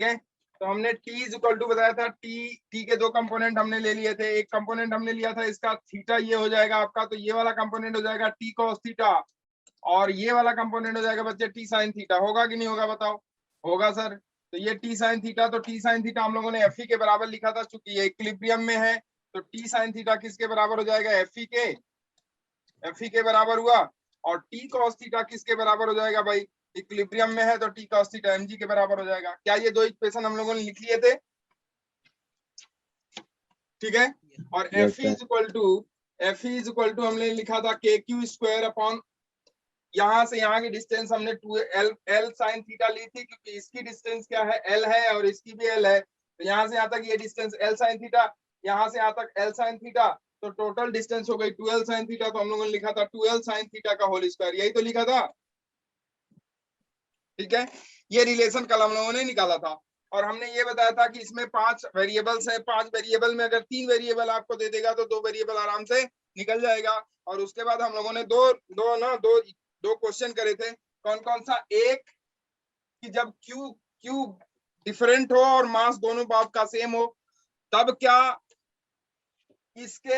है। तो हमने t इज इक्वल टू बताया था, t के दो कंपोनेंट हमने ले लिए थे। एक कंपोनेंट हमने लिया था इसका थीटा, ये हो जाएगा आपका, तो ये वाला कंपोनेंट हो जाएगा t cos थीटा, और ये वाला कंपोनेंट हो जाएगा बच्चे t sin थीटा। होगा कि नहीं होगा बताओ? होगा सर। तो ये t sin थीटा, तो t sin थीटा हम लोगों ने fe के बराबर लिखा था, चूंकि ये इक्विलिब्रियम में है, तो t sin थीटा किसके बराबर हो जाएगा? fe के बराबर हुआ। और t cos थीटा किसके बराबर हो जाएगा भाई? इक्विलिब्रियम में है, तो t cos थीटा mg के बराबर हो जाएगा। क्या ये दो इक्वेशन हम लोगों ने लिख लिए थे? ठीक है। और fe इज इक्वल टू हमने लिखा था kq स्क्वायर अपॉन, यहां से यहाँ की डिस्टेंस हमने 2l sin थीटा ली थी, क्योंकि इसकी डिस्टेंस क्या है? l है, और इसकी भी l है। तो यहाँ से यहाँ तक ये डिस्टेंस l sin थीटा, यहाँ से यहाँ तक l sin थीटा, तो टोटल डिस्टेंस हो गई 2l sin थीटा। तो हम लोगों ने लिखा था 2l sin थीटा का होल स्क्वायर, यही तो लिखा था। ठीक है, ये रिलेशन कल हम लोगों ने निकाला था। और हमने ये बताया था कि इसमें 5 वेरिएबल्स है, 5 वेरिएबल में अगर 3 वेरिएबल आपको दे देगा तो 2 वेरिएबल आराम से निकल जाएगा। और उसके बाद हम लोगों ने दो क्वेश्चन करे थे। कौन कौन सा? एक कि जब क्यू डिफरेंट हो और मास दोनों बाप का सेम हो, तब क्या इसके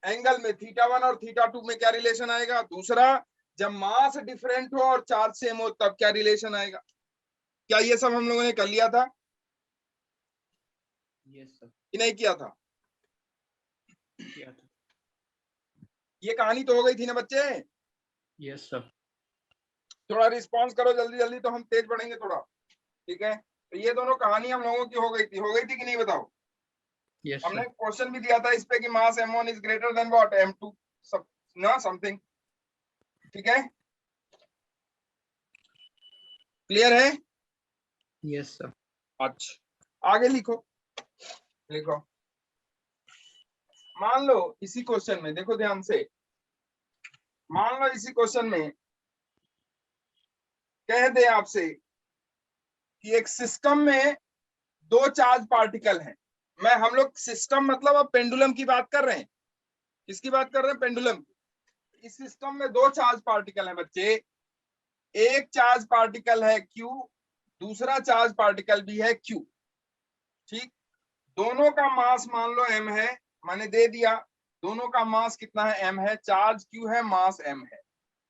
एंगल में θ1 और θ2 में क्या रिलेशन आएगा? दूसरा, जब मास डिफरेंट हो और चार्ज सेम हो, तब क्या रिलेशन आएगा? क्या ये सब हम लोगों ने कर लिया था? Yes sir. कि नहीं किया था? किया था। ये कहानी तो हो गई थी ना बच्चे? Yes sir. थोड़ा रिस्पांस करो जल्दी जल्दी, तो हम तेज बढ़ेंगे थोड़ा। ठीक है, तो ये दोनों कहानी हम लोगों की हो गई थी कि नहीं बताओ? यस हमने सर। क्वेश्चन भी दिया था इस पे कि मास m1 is greater than what? m2 सब ना समथिंग। ठीक है, क्लियर है? Yes sir. अच्छा, आगे लिखो। मान लो इसी क्वेश्चन में, देखो ध्यान से, मान लो इसी क्वेश्चन में कह दे आपसे कि एक सिस्टम में 2 चार्ज पार्टिकल हैं। हम लोग सिस्टम मतलब अब पेंडुलम की बात कर रहे हैं। किसकी बात कर रहे हैं? पेंडुलम। इस सिस्टम में 2 चार्ज पार्टिकल हैं बच्चे। एक चार्ज पार्टिकल है Q, दूसरा चार्ज पार्टिकल भी है Q। ठीक, दोनों का मास मान लो m है, मैंने दे दिया। दोनों का मास कितना है? m है। चार्ज Q है, मास m है,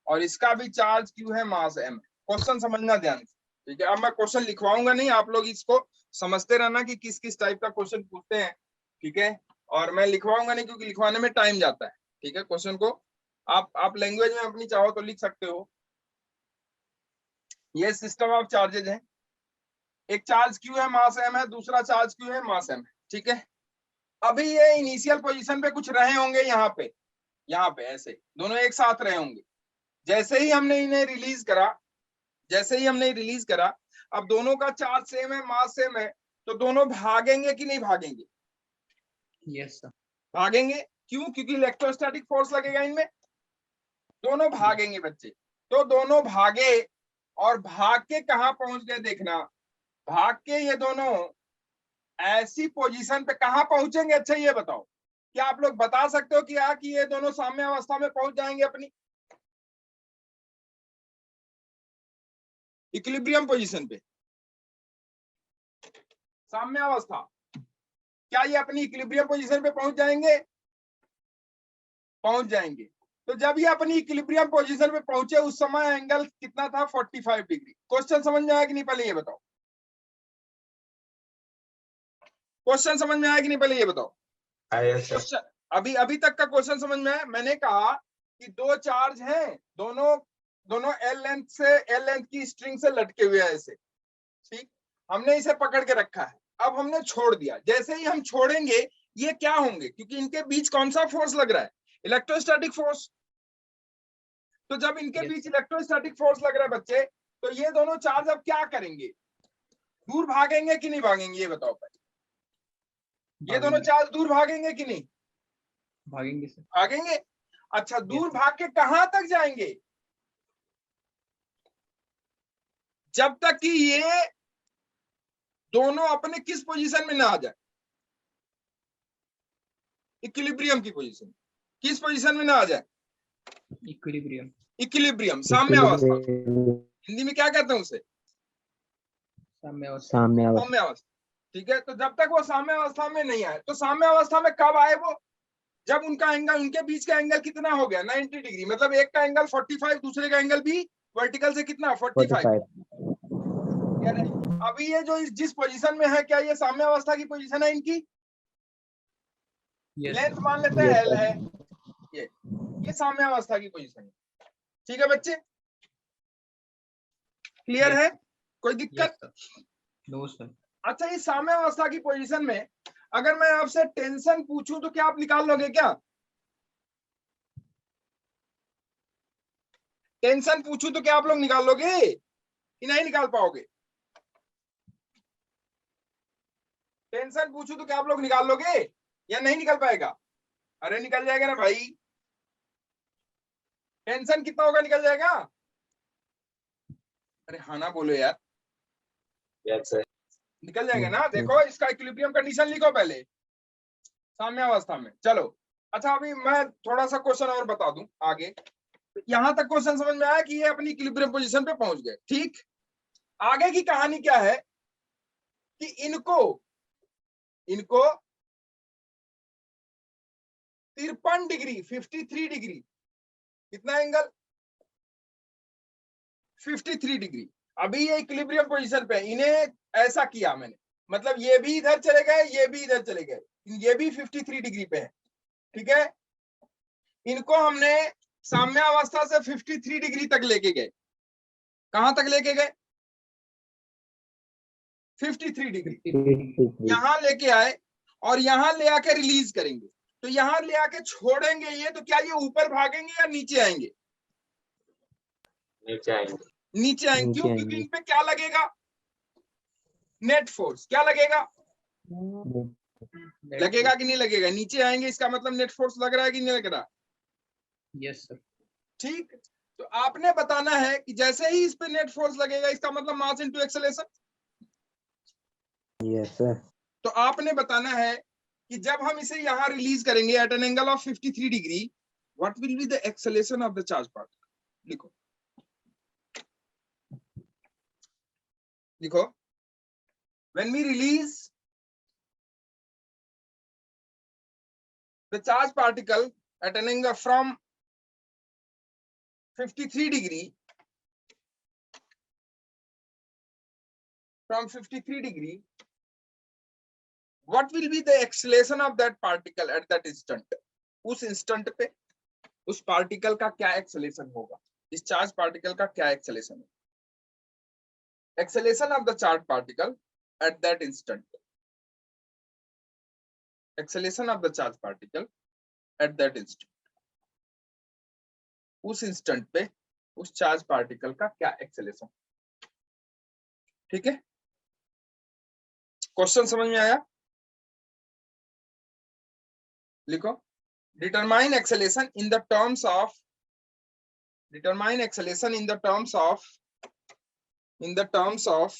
और इसका भी चार्ज Q है, मास m है। क्वेश्चन समझना ध्यान से। ठीक है, अब मैं क्वेश्चन लिखवाऊंगा नहीं, आप लोग इसको समझते रहना कि किस किस टाइप का क्वेश्चन पूछते हैं। ठीक है, और मैं लिखवाऊंगा नहीं क्योंकि लिखवाने में टाइम जाता है। ठीक है, क्वेश्चन को आप लैंग्वेज में अपनी चाहो तो लिख सकते हो। ये सिस्टम ऑफ चार्जेज है। एक चार्ज Q है, मास m है, दूसरा चार्ज Q है, मास m है। ठीक है, अभी ये इनिशियल पोजीशन पे कुछ रहे होंगे, यहाँ पे ऐसे दोनों एक साथ रहे होंगे। जैसे ही हमने इन्हें रिलीज करा, अब दोनों का चार्ज सेम है, मास सेम है, तो दोनों भागेंगे कि नहीं भागेंगे? Yes sir. भागेंगे। क्यों? क्योंकि इलेक्ट्रोस्टैटिक फोर्स लगेगा इनमें। दोनों भागेंगे बच्चे। तो दोनों भागे, और भाग के कहां पहुंच गए देखना। भाग के ये दोनों ऐसी पोजीशन पे कहां पहुंचेंगे? अच्छा ये बताओ, क्या आप लोग बता सकते हो कि ये दोनों साम्य अवस्था में पहुंच जाएंगे अपनी इक्विलिब्रियम पोजीशन पे? साम्य अवस्था, क्या ये अपनी इक्विलिब्रियम पोजीशन पे पहुंच जाएंगे? पहुंच जाएंगे। तो जब ये अपनी इक्विलिब्रियम पोजीशन पे पहुंचे, उस समय एंगल कितना था? 45 डिग्री। क्वेश्चन समझ में आया कि नहीं? पहले ये बताओ, क्वेश्चन समझ में आया कि नहीं? पहले ये बताओ। क्वेश्चन अभी तक का क्वेश्चन समझ में आया? मैंने कहा कि 2 चार्ज हैं, दोनों एल लेंथ की स्ट्रिंग से लटके हुए हैं ऐसे। ठीक, हमने इसे पकड़ के रखा है, अब हमने छोड़ दिया। जैसे ही हम छोड़ेंगे, ये क्या होंगे? क्योंकि इनके बीच कौन सा फोर्स लग रहा है? Electrostatic force. तो जब इनके बीच इलेक्ट्रोस्टैटिक फोर्स लग रहा है बच्चे, तो ये दोनों चार्ज अब क्या करेंगे? दूर भागेंगे कि नहीं भागेंगे? ये बताओ पहले। ये दोनों चार्ज दूर भागेंगे कि नहीं? भागेंगे सर। भागेंगे। अच्छा, दूर भाग के कहां तक जाएंगे? जब तक कि ये दोनों अपने किस पोजीशन में ना आ जाए? इक्विलिब्रियम की पोजीशन। किस पोजीशन में ना आ जाए? इक्विलिब्रियम। इक्विलिब्रियम, साम्य अवस्था। हिंदी में क्या कहते हैं उसे? साम्यावस्था। साम्यावस्था। सौम्यावस्था। ठीक है, तो जब तक वो साम्यावस्था में नहीं आए, तो साम्यावस्था में कब आए वो? जब उनका एंगल, उनके बीच का एंगल कितना हो गया, 90 डिग्री। मतलब एक का एंगल 45, दूसरे का एंगल भी वर्टिकल से कितना, 45। 45। अभी ये जो जिस पोजीशन में है, क्या ये साम्यावस्था की पोजीशन है इनकी? Yes, length sir. मान लेते हैं Yes, एल sir. है, ये साम्यावस्था की पोजीशन है। ठीक है बच्चे, क्लियर Yes. है? कोई Yes, दिक्कत? sir. No, sir. अच्छा, इस साम्यावस्था की पोजीशन में अगर मैं आपसे टेंशन पूछूं तो क्या आप निकाल लोगे क्या? टेंशन पूछूं तो क्या आप लोग निकाल लोगे कि नहीं निकाल पाओगे? टेंशन पूछूं तो क्या आप लोग निकाल लोगे या नहीं निकल पाएगा? अरे निकल जाएगा ना भाई। टेंशन कितना होगा, निकल जाएगा? अरे हाँ ना बोलो यार। Yes sir. निकल जाएगा ना। देखो इसका इक्विलिब्रियम कंडीशन लिखो पहले साम्यावस्था में। चलो अच्छा, अभी मैं थोड़ा सा क्वेश्चन और बता दूं आगे। यहां तक क्वेश्चन समझ में आया कि ये अपनी इक्विलिब्रियम पोजीशन पे पहुंच गए। ठीक, आगे की कहानी क्या है कि इनको 53 डिग्री, 53 डिग्री, कितना एंगल, 53 डिग्री। अभी ये इक्विलिब्रियम पोजीशन पे, इन्हें ऐसा किया मैंने, मतलब ये भी इधर चले गए, ये भी इधर चले गए, ये भी 53 डिग्री पे है। ठीक है, इनको हमने साम्यावस्था से 53 डिग्री तक लेके गए। कहां तक लेके गए? 53 डिग्री। यहां लेके आए और यहां ले आके रिलीज करेंगे। तो यहां ले आके छोड़ेंगे ये, तो क्या ये ऊपर भागेंगे या नीचे आएंगे? नीचे आएंगे। नीचे आएंगे। क्यों? क्योंकि इन पे क्या लगेगा, नेट फोर्स। क्या लगेगा? लगेगा कि नहीं लगेगा? नीचे आएंगे, इसका मतलब नेट फोर्स लग रहा है कि नहीं लग रहा? Yes, sir. ठीक, तो आपने बताना है कि जैसे ही इस पे नेट फोर्स लगेगा, इसका मतलब mass into acceleration. Yes sir. तो आपने बताना है कि जब हम इसे यहां रिलीज करेंगे at an angle of 53 degree, what will be the acceleration of the charge particle. लिखो लिखो, when we release the charge particle at an angle from 53 degree, what will be the acceleration of that particle at that instant? उस instant पे उस particle का क्या acceleration होगा, इस charge particle का क्या एक्सेलेरेशन है? Acceleration of the charge particle at that instant, acceleration of the charge particle at that instant, उस इंस्टेंट पे उस चार्ज पार्टिकल का क्या एक्सेलेरेशन। ठीक है, क्वेश्चन समझ में आया? लिखो, determine acceleration in the terms of, determine acceleration in the terms of, in the terms of,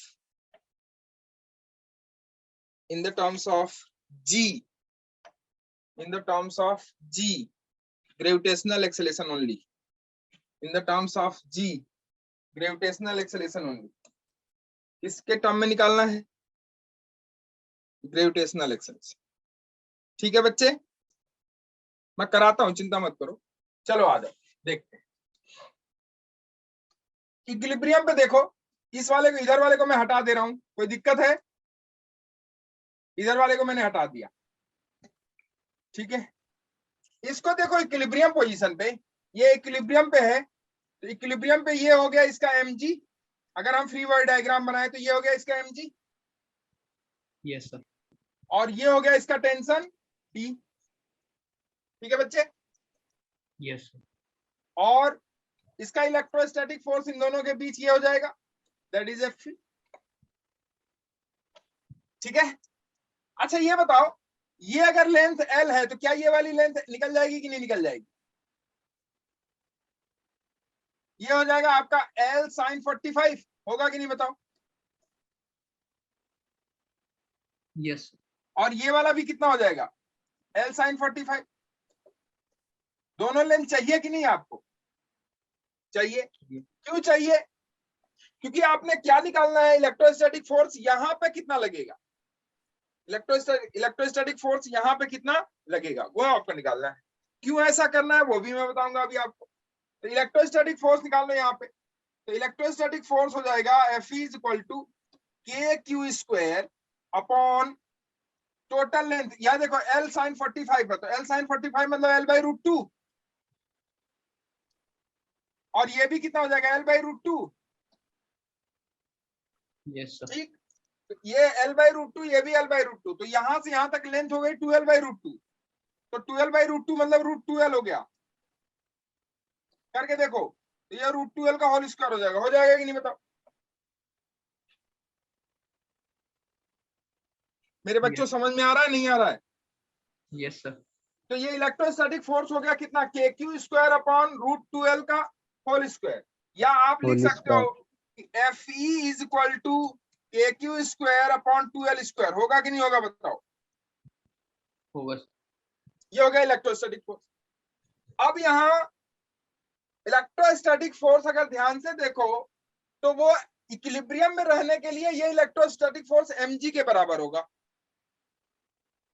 in the terms of g, in the terms of g, gravitational acceleration only, in the terms of g, gravitational acceleration only। किसके term में निकालना है? Gravitational acceleration. ठीक है बच्चे, मैं कराता हूं, चिंता मत करो। चलो आ जाओ, देखते हैं इक्विलिब्रियम पे। देखो, इस वाले को, इधर वाले को मैं हटा दे रहा हूं, कोई दिक्कत है? इधर वाले को मैंने हटा दिया। ठीक है, इसको देखो इक्विलिब्रियम पोजीशन पे, ये इक्विलिब्रियम पे है, तो इक्विलिब्रियम पे ये हो गया इसका mg। अगर हम फ्री बॉडी डायग्राम बनाए तो ये हो गया इसका mg, Yes, sir. और ये हो गया इसका टेंशन T। ठीक है बच्चे, Yes, sir. और इसका इलेक्ट्रोस्टैटिक फोर्स इन दोनों के बीच ये हो जाएगा, दैट इज F। ठीक है, अच्छा ये बताओ, ये अगर लेंथ L है तो क्या ये वाली लेंथ निकल जाएगी कि नहीं निकल जाएगी? ये हो जाएगा आपका L sin 45, होगा कि नहीं बताओ? Yes, sir. और ये वाला भी कितना हो जाएगा? L sin 45। दोनों लेंथ चाहिए कि नहीं आपको? चाहिए। क्यों चाहिए? क्योंकि आपने क्या निकालना है, इलेक्ट्रोस्टैटिक फोर्स यहाँ पे कितना लगेगा, इलेक्ट्रोस्टैटिक फोर्स यहाँ पे कितना लगेगा वो आपको निकालना है। क्यों ऐसा करना है वो भी मैं बताऊंगा अभी आपको। तो इलेक्ट्रोस्टैटिक फोर्स निकालना है यहाँ पे, तो इलेक्ट्रोस्टैटिक फोर्स हो जाएगा F is equal to KQ square upon total length. या देखो L sin 45 है, तो L sin 45 मतलब L बाई रूट 2, और ये भी कितना हो जाएगा L by root 2। Yes sir. ठीक, तो ये L बाई रूट 2, ये भी L बाई रूट 2, तो यहां से यहां तक लेंथ हो गई 12 बाई रूट 2, तो 12 बाई रूट 2 मतलब रूट 2L हो गया। करके देखो, तो ये रूट 2L का होल स्क्वायर हो जाएगा कि नहीं बताओ मेरे बच्चों, समझ में आ रहा है नहीं आ रहा है? Yes sir. तो ये इलेक्ट्रोस्टैटिक फोर्स हो गया कितना, KQ square upon root 2L का होल स्क्वायर। या आप लिख होल सकते हो कि FE is equal to KQ square upon 2L square. होगा कि नहीं होगा बताओ? होगा। ये हो गया इलेक्ट्रोस्टैटिक फोर्स। अब यहाँ इलेक्ट्रोस्टैटिक फोर्स अगर ध्यान से देखो तो वो इक्विलिब्रियम में रहने के लिए ये इलेक्ट्रोस्टैटिक फोर्स mg के बराबर होगा।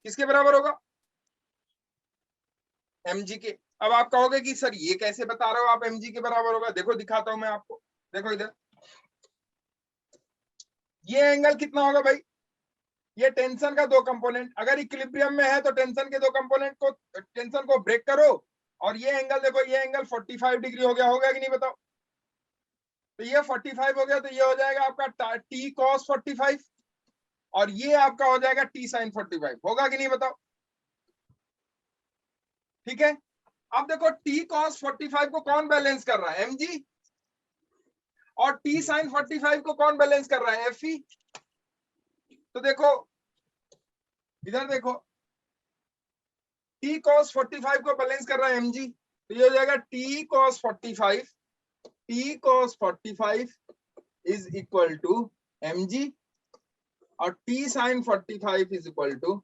किसके बराबर होगा? mg के। अब आप कहोगे कि सर ये कैसे बता रहे हो आप mg के बराबर होगा? देखो दिखाता हूं मैं आपको, देखो इधर, ये एंगल कितना होगा भाई, ये टेंशन का दो कंपोनेंट, अगर इक्विलिब्रियम में है तो टेंशन के दो कंपोनेंट को, टेंशन को ब्रेक करो, और ये एंगल देखो, ये एंगल 45 डिग्री हो गया, होगा कि नहीं बताओ? तो ये 45 हो गया, तो ये हो जाएगा आपका t cos 45, और ये आपका हो जाएगा t sin 45। होगा कि नहीं बताओ? ठीक है, अब देखो t cos 45 को कौन बैलेंस कर रहा है, mg, और t sin 45 को कौन बैलेंस कर रहा है, fe। तो देखो इधर देखो, t cos 45 को बैलेंस कर रहा है mg, तो ये हो जाएगा t cos 45 is equal to mg, और t sin 45 is equal to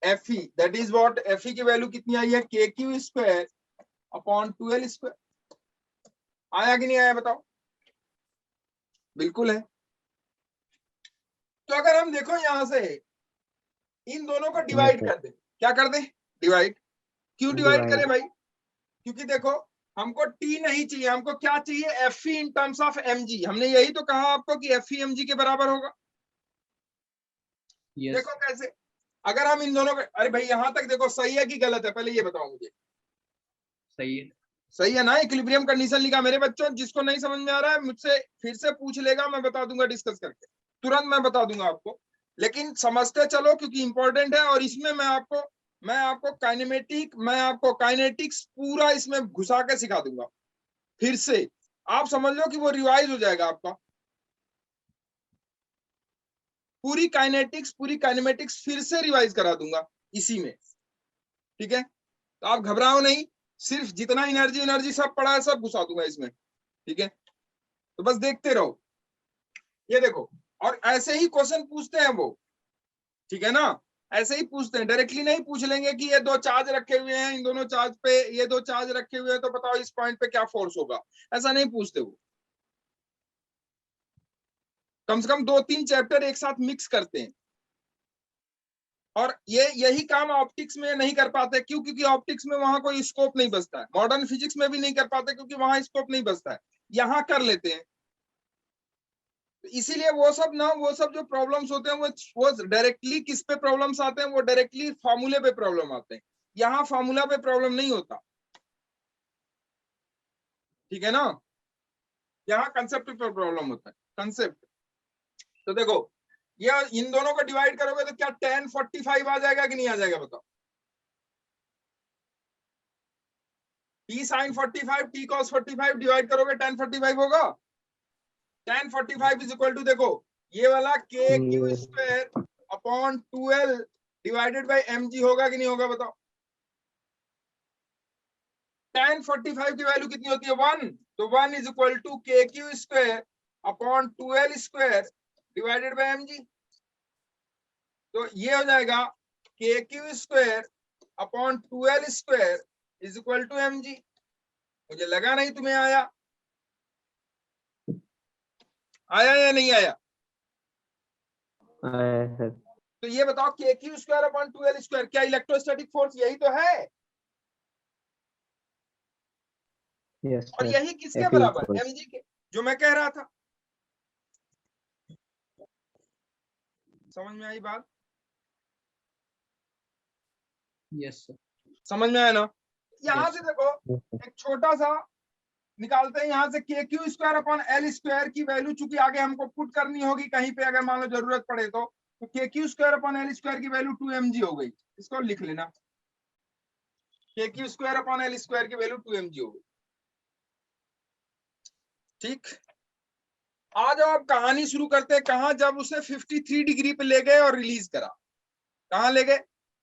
fe। That is what, fe की वैल्यू कितनी आई है, KQ square upon 2L square. आया कि नहीं आया बताओ? बिल्कुल है। तो अगर हम देखो यहां से इन दोनों को डिवाइड कर दे, क्या कर दे, डिवाइड। क्यों डिवाइड करें भाई? क्योंकि देखो हमको t नहीं चाहिए, हमको क्या चाहिए, Fe in terms of mg। हमने यही तो कहा आपको कि Fe mg के बराबर होगा। यस। देखो कैसे, अगर हम इन दोनों को, अरे भाई यहां तक देखो सही है कि गलत है, पहले ये बताओ मुझे। सही है। सही है ना, इक्विलिब्रियम कंडीशन लिखा। मेरे बच्चों जिसको नहीं समझ में आ रहा है मुझसे फिर से पूछ लेगा, मैं बता दूंगा डिस्कस करके, तुरंत मैं बता दूंगा आपको, लेकिन समझते चलो क्योंकि इंपॉर्टेंट है। और इसमें मैं आपको काइनेटिक्स पूरा इसमें घुसा के सिखा दूंगा, फिर से आप समझ लो कि वो रिवाइज हो जाएगा आपका। पूरी काइनेमेटिक्स फिर से रिवाइज करा दूंगा इसी में, ठीक है? तो आप घबराओ नहीं, सिर्फ जितना एनर्जी सब पड़ा है सब घुसा दूंगा इसमें, ठीक है? तो बस देखते रहो, ये देखो। और ऐसे ही क्वेश्चन पूछते हैं वो, ठीक है ना? ऐसे ही पूछते हैं, डायरेक्टली नहीं पूछ लेंगे कि ये दो चार्ज रखे हुए हैं, इन दोनों चार्ज पे ये दो चार्ज रखे हुए हैं, तो बताओ इस पॉइंट पे क्या फोर्स होगा, ऐसा नहीं पूछते वो। कम से कम 2-3 चैप्टर एक साथ मिक्स करते हैं। और ये यही काम ऑप्टिक्स में नहीं कर पाते, क्यों? क्योंकि ऑप्टिक्स में वहां कोई स्कोप नहीं बचता है, मॉडर्न फिजिक्स में भी नहीं कर पाते क्योंकि वहां स्कोप नहीं बचता है, यहाँ कर लेते हैं। इसीलिए वो सब जो प्रॉब्लम्स होते हैं वो डायरेक्टली किस पे प्रॉब्लम्स आते हैं, वो डायरेक्टली फॉर्मूले पे प्रॉब्लम आते हैं। यहाँ फॉर्मूला पे प्रॉब्लम नहीं होता, ठीक है ना? यहाँ कंसेप्ट पे प्रॉब्लम होता है, कंसेप्ट। तो देखो ये इन दोनों को डिवाइड करोगे तो क्या tan 45 आ जाएगा कि नहीं आ जाएगा बताओ? t sin 45 t cos 45 divide करोगे tan 45 होगा। tan 45 इज इक्वल टू, देखो ये वाला KQ square upon 2L divided by mg होगा कि नहीं होगा बताओ? tan 45 की वैल्यू कितनी होती है, 1, तो 1 is equal to KQ square upon 2L square divided by mg। तो ये हो जाएगा KQ square upon 2L square is equal to mg। मुझे लगा नहीं तुम्हें आया। आया या नहीं आया? सर। तो ये बताओ के Q square upon 2l square क्या इलेक्ट्रोस्टैटिक फोर्स यही तो है, यस और सर। यही किसके FU बराबर, equals- mg के, जो मैं कह रहा था। समझ में आई बात? Yes sir. समझ में आया ना? यहाँ Yes. से देखो Yes, sir. एक छोटा सा निकालते हैं, यहाँ से के Q square upon L square की वैल्यू चूंकि आगे हमको पुट करनी होगी कहीं पे, अगर मान लो जरूरत पड़े तो के Q square upon L square की वैल्यू 2mg हो गई, इसको लिख लेना, के Q square upon L square की वैल्यू 2mg हो गई। ठीक, आ जाओ अब कहानी शुरू करते हैं। कहा जब उसे 53 डिग्री पे ले गए और रिलीज करा, कहाँ ले गए?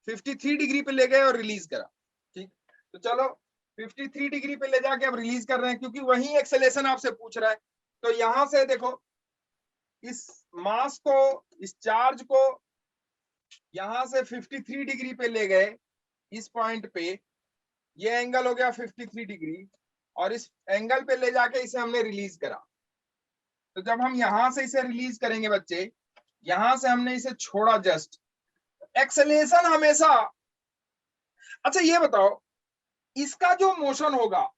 53 डिग्री पे ले गए और रिलीज करा। ठीक, तो चलो 53 डिग्री पे ले जाके अब रिलीज कर रहे हैं, क्योंकि वही एक्सेलेरेशन आपसे पूछ रहा है। तो यहां से देखो इस मास को, इस चार्ज को यहां से 53 डिग्री पे ले गए, इस पॉइंट पे ये एंगल हो गया 53 डिग्री, और इस एंगल पे ले जाके इसे हमने रिलीज करा। तो जब हम यहां से इसे रिलीज करेंगे बच्चे, यहां से हमने इसे छोड़ा जस्ट, एक्सेलेरेशन हमेशा, अच्छा ये बताओ इसका जो मोशन होगा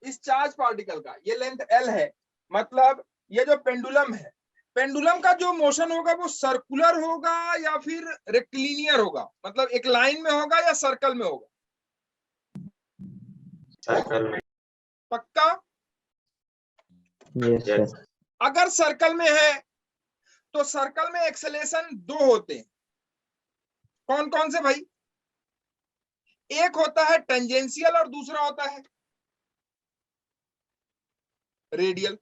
इस चार्ज पार्टिकल का, ये लेंथ l है, मतलब ये जो पेंडुलम है, पेंडुलम का जो मोशन होगा वो सर्कुलर होगा या फिर रेक्टिलिनियर होगा, मतलब एक लाइन में होगा या सर्कल में होगा? सर्कल में। पक्का? Yes, Yes. sir. अगर सर्कल में है तो सर्कल में एक्सेलेरेशन दो होते हैं, कौन कौन से भाई? एक होता है टेंजेंशियल और दूसरा होता है रेडियल।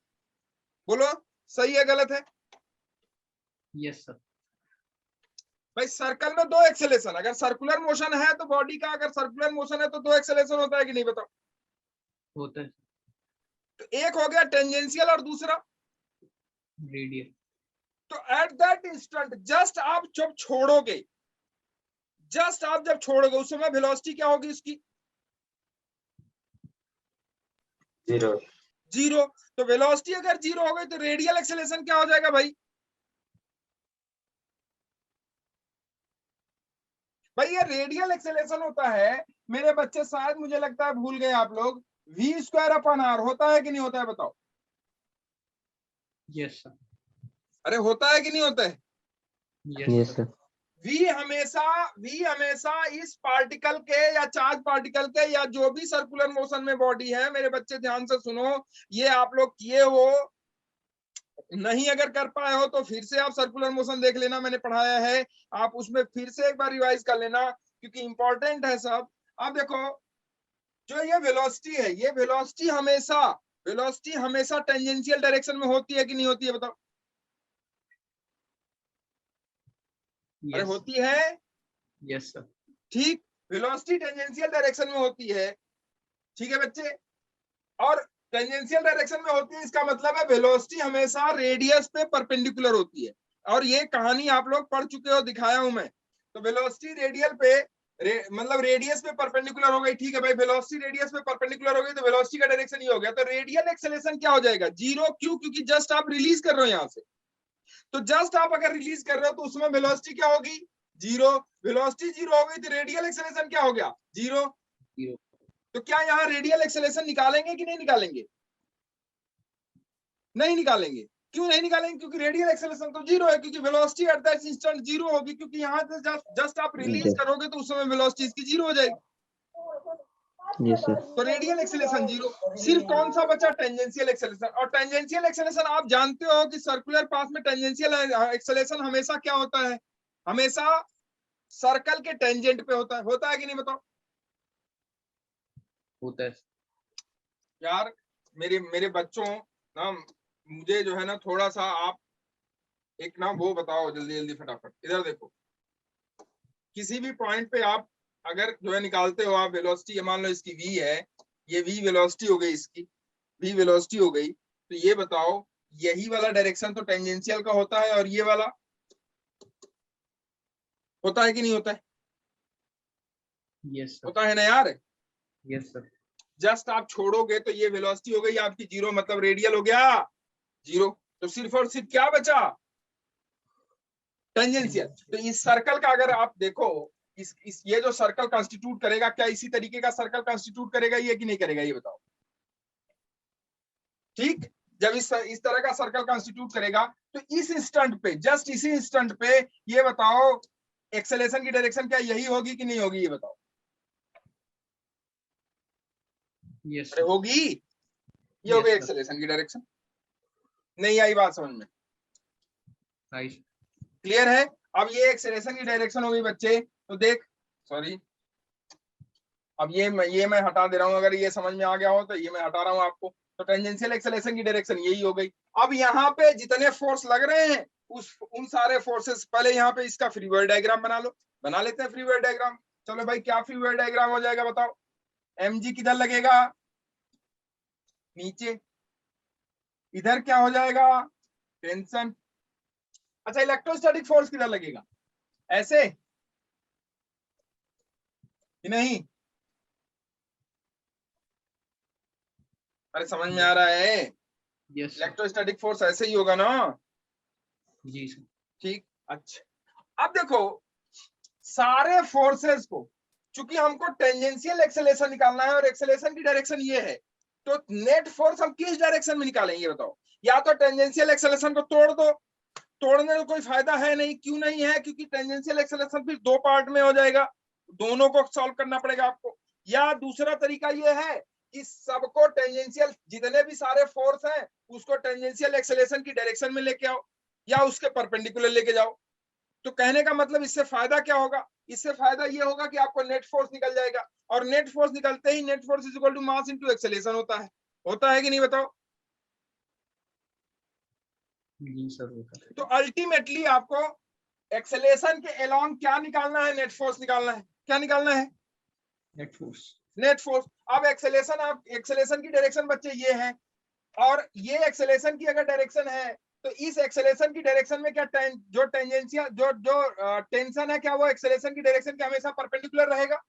बोलो सही है गलत है? Yes sir. भाई सर्कल में दो एक्सेलेरेशन, अगर सर्कुलर मोशन है तो बॉडी का, अगर सर्कुलर मोशन है तो दो एक्सेलेरेशन होता है कि नहीं बताओ? होता है तो एक हो गया टेंजेंशियल और दूसरा रेडियल। तो एट दैट इंस्टेंट जस्ट आप जब छोड़ोगे, जस्ट आप जब छोड़ोगे उस समय वेलोसिटी क्या होगी इसकी? 0। जीरो। तो वेलोसिटी अगर जीरो हो गई तो रेडियल एक्सेलेरेशन क्या हो जाएगा भाई? भाई ये रेडियल एक्सेलेरेशन होता है मेरे बच्चे, शायद मुझे लगता है भूल गए आप लोग, v स्क्वायर अपॉन r होता है कि नहीं होता है बताओ? Yes sir. अरे होता है कि नहीं होता है? Yes, yes sir. Sir. v हमेशा इस पार्टिकल के या चार्ज पार्टिकल के या जो भी सर्कुलर मोशन में बॉडी है, मेरे बच्चे ध्यान से सुनो, ये आप लोग किए हो नहीं, अगर कर पाए हो तो फिर से आप सर्कुलर मोशन देख लेना, मैंने पढ़ाया है, आप उसमें फिर से एक बार रिवाइज कर लेना क्योंकि इंपॉर्टेंट है सब। अब देखो जो ये वेलोसिटी है, ये वेलोसिटी हमेशा टेंजेंशियल डायरेक्शन में होती है कि नहीं होती है बताओ? अरे होती है। Yes sir. ठीक, वेलोसिटी टेंजेंशियल डायरेक्शन में होती है, ठीक है बच्चे, और टेंजेंशियल डायरेक्शन में होती है इसका मतलब है वेलोसिटी हमेशा रेडियस पे परपेंडिकुलर होती है, और ये कहानी आप लोग पढ़ चुके हो, दिखाया हूं मैं। तो वेलोसिटी रेडियल पे मतलब रेडियस पे परपेंडिकुलर हो गई, ठीक है भाई, वेलोसिटी रेडियस पे परपेंडिकुलर हो गई तो वेलोसिटी का डायरेक्शन ये हो गया, तो रेडियल एक्सेलेरेशन क्या हो जाएगा? जीरो। क्यों? क्योंकि जस्ट आप रिलीज कर रहे हो यहां से, तो जस्ट आप अगर रिलीज कर रहे हो तो उसमें वेलोसिटी क्या होगी? जीरो। वेलोसिटी जीरो हो गई तो रेडियल एक्सेलेरेशन क्या हो गया? जीरो। जीरो। तो क्या यहाँ रेडियल एक्सेलेरेशन निकालेंगे कि नहीं निकालेंगे? नहीं निकालेंगे। क्यों नहीं निकालेंगे? क्योंकि रेडियल एक्सेलेरेशन तो जीरो है, क्योंकि velocity at that instant zero होगी, क्योंकि यहाँ से जस्ट आप रिलीज Yes. करोगे तो उस समय वेलोसिटी इसकी जीरो हो जाएगी, Yes, sir. तो रेडियल एक्सेलेरेशन जीरो। सिर्फ कौन सा बचा? Tangential acceleration. और टेंजेंशियल एक्सेलेरेशन आप जानते हो कि सर्कुलर पाथ में टेंजेंशियल एक्सेलेरेशन हमेशा क्या होता है? हमेशा सर्कल के टेंजेंट पे होता है कि नहीं बताओ? होता है। यार मेरे बच्चों ना, मुझे जो है ना थोड़ा सा आप एक ना वो बताओ जल्दी जल्दी फटाफट, इधर देखो, किसी भी पॉइंट पे आप अगर जो है निकालते हो आप वेलोसिटी, ये मान लो इसकी v है, ये v वेलोसिटी हो गई, इसकी v वेलोसिटी हो गई, तो ये बताओ यही वाला डायरेक्शन तो टेंजेंशियल का होता है और ये वाला होता है कि नहीं होता है? Yes sir. होता है ना यार? Yes sir. जस्ट आप छोड़ोगे तो ये वेलोसिटी हो गई आपकी जीरो, मतलब रेडियल हो गया जीरो। तो सिर्फ और सिर्फ क्या बचा, टेंजेंशियल। तो इस सर्कल का अगर आप देखो, इस ये जो सर्कल कंस्टिट्यूट करेगा, क्या इसी तरीके का सर्कल कंस्टिट्यूट करेगा ये कि नहीं करेगा, ये बताओ। ठीक, जब इस तरह का सर्कल कंस्टिट्यूट करेगा तो इस इंस्टेंट पे, जस्ट इसी इंस्टेंट पे ये बताओ एक्सेलेरेशन की डायरेक्शन क्या यही होगी कि नहीं होगी, ये बताओ। यस अरे होगी, ये होगी एक्सेलेरेशन की डायरेक्शन। नहीं आई बात समझ में, क्लियर है। अब ये एक्सेलेरेशन की डायरेक्शन होगी बच्चे, तो देख, सॉरी, अब ये मैं हटा दे रहा हूं, अगर ये समझ में आ गया हो तो ये मैं हटा रहा हूं आपको। तो टेंजेंशियल एक्सेलेरेशन की डायरेक्शन यही हो गई। अब यहाँ पे जितने फोर्स लग रहे हैं उन सारे फोर्सेस, पहले यहाँ पे इसका फ्री बॉडी डायग्राम बना लो, बना लेते हैं फ्री बॉडी डायग्राम। चलो भाई, क्या फ्री बॉडी डायग्राम हो जाएगा बताओ। mg किधर लगेगा, नीचे, इधर क्या हो जाएगा, टेंशन। अच्छा, इलेक्ट्रोस्टैटिक फोर्स किधर लगेगा, ऐसे कि नहीं, अरे समझ में आ रहा है, यस इलेक्ट्रोस्टैटिक फोर्स ऐसे ही होगा ना। जी सर। ठीक, अच्छा अब देखो सारे फोर्सेस को, चूंकि हमको टेंजेंशियल एक्सेलेरेशन निकालना है और एक्सेलेरेशन की डायरेक्शन ये है, तो नेट फोर्स हम किस डायरेक्शन में निकालेंगे ये बताओ। या तो टेंजेंशियल एक्सेलेरेशन को तोड़ दो, तोड़ने में कोई फायदा है नहीं, क्यों नहीं है, क्योंकि टेंजेंशियल एक्सेलेरेशन फिर दो पार्ट में हो जाएगा, दोनों को सॉल्व करना पड़ेगा आपको। या दूसरा तरीका ये है कि सबको टेंजेंशियल, जितने भी सारे फोर्स हैं उसको टेंजेंशियल एक्सेलेरेशन की डायरेक्शन में लेके आओ या उसके परपेंडिकुलर लेके जाओ। तो कहने का मतलब इससे फायदा क्या होगा, इससे फायदा ये होगा कि आपको नेट फोर्स निकल जाएगा, और नेट फोर्स निकलते ही net force is equal to mass into acceleration होता है कि नहीं बताओ। जी सर होता है। तो अल्टीमेटली आपको एक्सेलेरेशन के अलोंग क्या निकालना है, नेट फोर्स निकालना है। क्या निकालना है, नेट फोर्स। Net force. अब एक्सेलेरेशन, आप एक्सेलेरेशन की डायरेक्शन बच्चे ये है, और ये एक्सेलेरेशन की अगर डायरेक्शन है तो इस एक्सेलेरेशन की डायरेक्शन में क्या जो टेंजेंशियल जो टेंशन है, क्या वो एक्सेलेरेशन की डायरेक्शन के हमेशा परपेंडिकुलर रहेगा,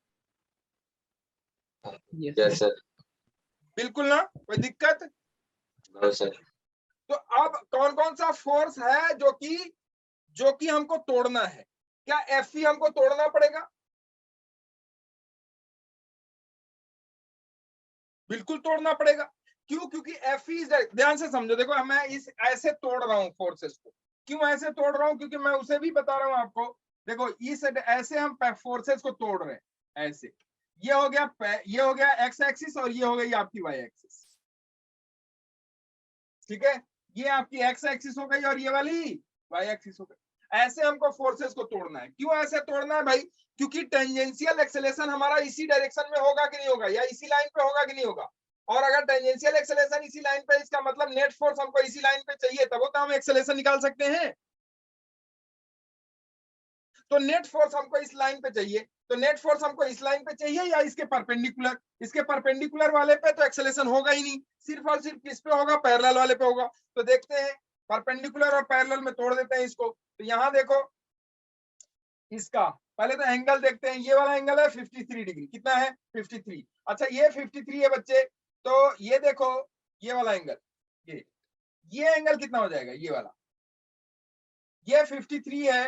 यस सर। बिल्कुल ना, कोई दिक्कत। No sir. तो अब कौन कौन सा फोर्स है जो कि हमको तोड़ना है, क्या Fe हमको तोड़ना पड़ेगा, बिल्कुल तोड़ना पड़ेगा। क्यों, क्योंकि Fe ध्यान से समझो, देखो मैं इस ऐसे तोड़ रहा हूं फोर्सेस को, क्यों ऐसे तोड़ रहा हूं, क्योंकि मैं उसे भी बता रहा हूं आपको। देखो इस ऐसे हम फोर्सेस को तोड़ रहे हैं, ऐसे ये हो गया एक्स एक्सिस और ये हो गई आपकी वाई एक्सिस, ठीक है, ये आपकी एक्स एक्सिस हो गई और ये वाली वाई एक्सिस हो गई। ऐसे हमको फोर्सेस को तोड़ना है। क्यों ऐसे तोड़ना है भाई, क्योंकि टेंजेंशियल एक्सेलेरेशन हमारा इसी डायरेक्शन में होगा कि नहीं होगा, या इसी लाइन पे होगा कि नहीं होगा। और अगर टेंजेंशियल एक्सेलेरेशन इसी लाइन पे, इसका मतलब नेट फोर्स हमको इसी लाइन पे चाहिए, तब तो हम एक्सेलेरेशन निकाल सकते हैं। तो नेट फोर्स हमको इस लाइन पे चाहिए, तो नेट फोर्स हमको इस लाइन पे चाहिए या इसके परपेंडिकुलर, इसके परपेंडिकुलर वाले पे तो एक्सेलेरेशन होगा ही नहीं, सिर्फ और सिर्फ किस पे होगा, पैरेलल वाले पे होगा। तो देखते हैं, परपेंडिकुलर और पैरेलल में तोड़ देते हैं इसको। तो यहां देखो, इसका पहले तो एंगल देखते हैं, ये वाला एंगल है 53 डिग्री, कितना है 53। अच्छा ये 53 है बच्चे, तो ये देखो ये वाला एंगल, ये एंगल कितना हो जाएगा, ये वाला, ये 53 है,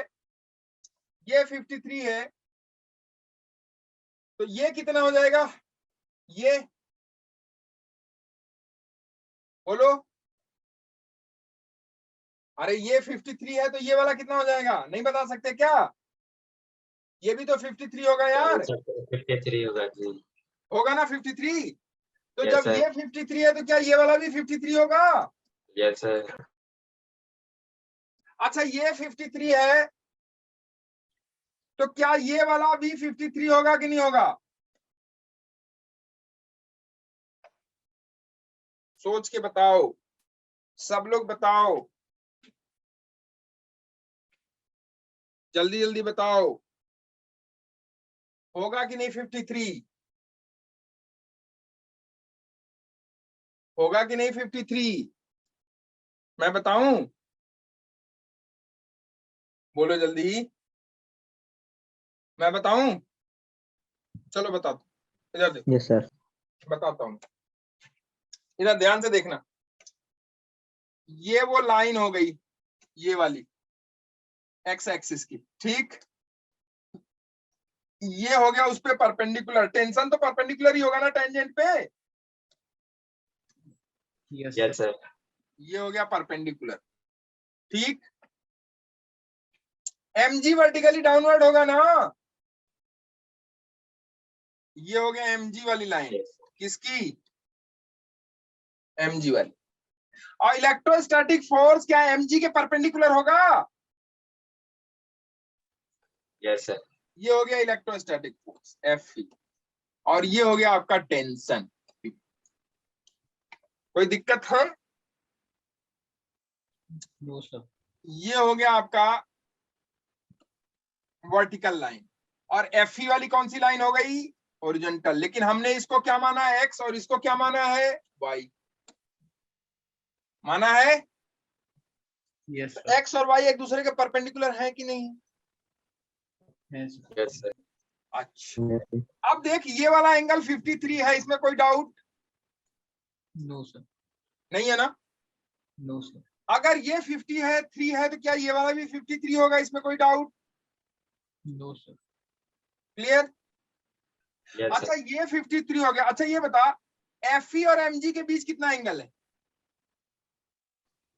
ये 53 है, तो ये कितना हो जाएगा, ये बोलो, अरे ये 53 है तो ये वाला कितना हो जाएगा, नहीं बता सकते क्या, ये भी तो 53 होगा यार, 53 होगा जी। होगा ना 53। तो Yes, जब sir. ये 53 है तो क्या ये वाला भी 53 होगा। Yes sir. अच्छा ये 53 है तो क्या ये वाला भी 53 होगा कि नहीं होगा, सोच के बताओ, सब लोग बताओ, जल्दी जल्दी बताओ, होगा कि नहीं 53, होगा कि नहीं 53, मैं बताऊं, बोलो जल्दी, मैं बताऊं, चलो बता दो, इधर देखो, यस सर। बताता हूं, इधर ध्यान से देखना। ये वो लाइन हो गई, ये वाली एक्स एक्सिस की, ठीक। ये हो गया उस पे परपेंडिकुलर, टेंशन तो परपेंडिकुलर ही होगा ना टेंजेंट पे। Yes. Yes, sir. ये हो गया परपेंडिकुलर, ठीक। mg वर्टिकली डाउनवर्ड होगा ना, ये हो गया mg वाली लाइन, Yes. किसकी, mg वाली। और इलेक्ट्रोस्टैटिक फोर्स क्या mg के परपेंडिकुलर होगा, Yes, sir. ये हो गया इलेक्ट्रोस्टैटिक फोर्स Fe, और ये हो गया आपका टेंशन। कोई दिक्कत है, No, sir. ये हो गया आपका वर्टिकल लाइन, और Fe वाली कौन सी लाइन हो गई, हॉरिजॉन्टल। लेकिन हमने इसको क्या माना है, x, और इसको क्या माना है, y माना है। Yes, sir. x और y एक दूसरे के परपेंडिकुलर हैं कि नहीं। Yes. Yes, sir. अच्छा, Yes, sir. अब देख ये वाला एंगल 53 है, इसमें कोई डाउट No, sir. नहीं है ना। No, sir. अगर ये 53 है तो क्या ये वाला भी 53 होगा, इसमें कोई doubt, No, sir. Clear. Yes, अच्छा sir. ये 53 हो गया। अच्छा ये बता Fe और mg के बीच कितना एंगल है,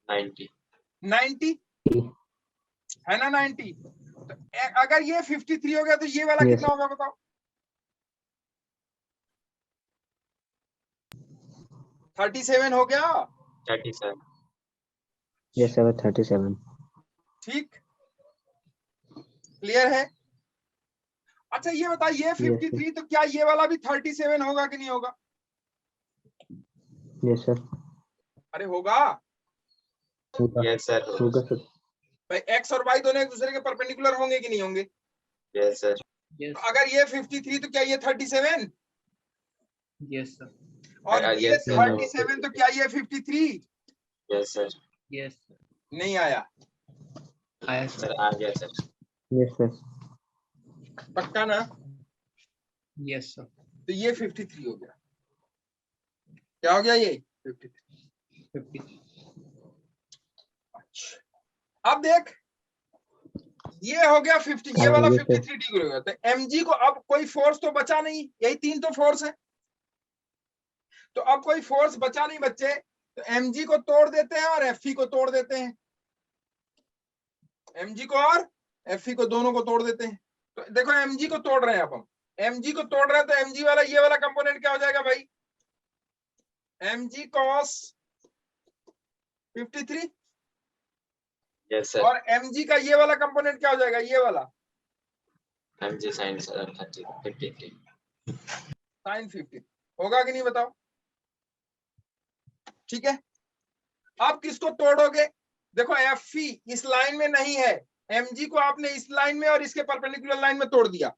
90. 90 है ना, 90। तो अगर ये 53 हो गया तो ये वाला Yes. कितना होगा बताओ, 37 हो गया, 37. Yes, sir. 37. ठीक, क्लियर है। अच्छा ये बता ये 53 तो क्या ये वाला भी 37 होगा कि नहीं होगा, Yes, sir. अरे होगा होगा Yes, sir. होगा sir. भाई, x और y दोनों एक दूसरे के परपेंडिकुलर होंगे कि नहीं होंगे। Yes, sir. Yes. तो अगर ये 53 तो क्या ये 37, Yes, sir. और ये Yes, sir. 37 तो क्या ये 53, Yes, sir. Yes, sir. नहीं आया, Yes, Sir, sir. आ गया sir. Yes, sir. पक्का ना। Yes, sir. तो ये 53 हो गया, क्या हो गया ये 53। 50. अच्छा अब देख ये हो गया 50, ये वाला ये तो- 53 डिग्री हो गया। तो mg को अब कोई फोर्स तो बचा नहीं, यही तीन तो फोर्स है। तो अब कोई फोर्स बचा नहीं बच्चे, तो mg को तोड़ देते हैं और Fe को तोड़ देते हैं, mg को और Fe को दोनों को तोड़ देते हैं। तो देखो mg को तोड़ रहे हैं, अब हम mg को तोड़ रहे हैं, तो mg वाला ये वाला कंपोनेंट क्या हो जाएगा भाई, mg cos 53, Yes, sir. और mg का ये वाला कंपोनेंट क्या हो जाएगा, ये वाला mg sin 53. sin 50 होगा कि नहीं बताओ। ठीक है, आप किसको तोड़ोगे, देखो Fe इस लाइन में नहीं है, mg को आपने इस लाइन में और इसके परपेंडिकुलर लाइन में तोड़ दिया,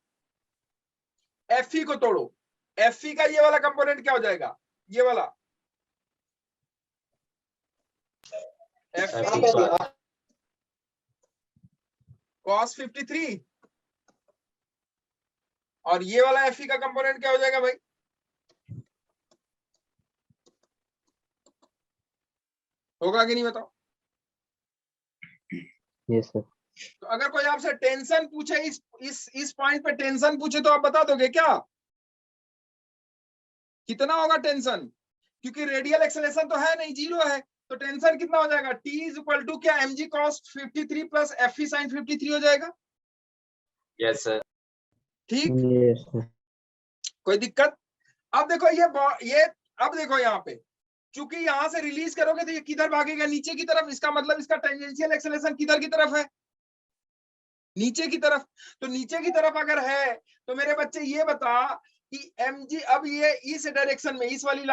Fe को तोड़ो, Fe का ये वाला कंपोनेंट क्या हो जाएगा, ये वाला Fe cos 53, और ये वाला Fe का कंपोनेंट क्या हो जाएगा भाई, होगा कि नहीं बताओ। Yes, sir. तो अगर कोई आपसे टेंशन पूछे, इस पॉइंट पे टेंशन पूछे, तो आप बता दोगे क्या, कितना होगा टेंशन, क्योंकि रेडियल एक्सेलरेशन तो है नहीं, जीरो है। तो टेंशन कितना हो जाएगा, T इज इक्वल टू क्या mg cos 53 plus Fe sin 53 हो जाएगा, Yes, sir. ठीक। Yes, sir. कोई दिक्कत। अब देखो ये अब देखो यहाँ पे, चूंकि यहां से रिलीज करोगे तो ये किधर भागेगा, नीचे की तरफ। इसका मतलब इसका टेंजेंशियल एक्सेलरेशन किधर की तरफ है, नीचे की तरफ। तो नीचे की तरफ अगर है तो मेरे बच्चे ये बता कि mg अब ये इस डायरेक्शन में, इस वाली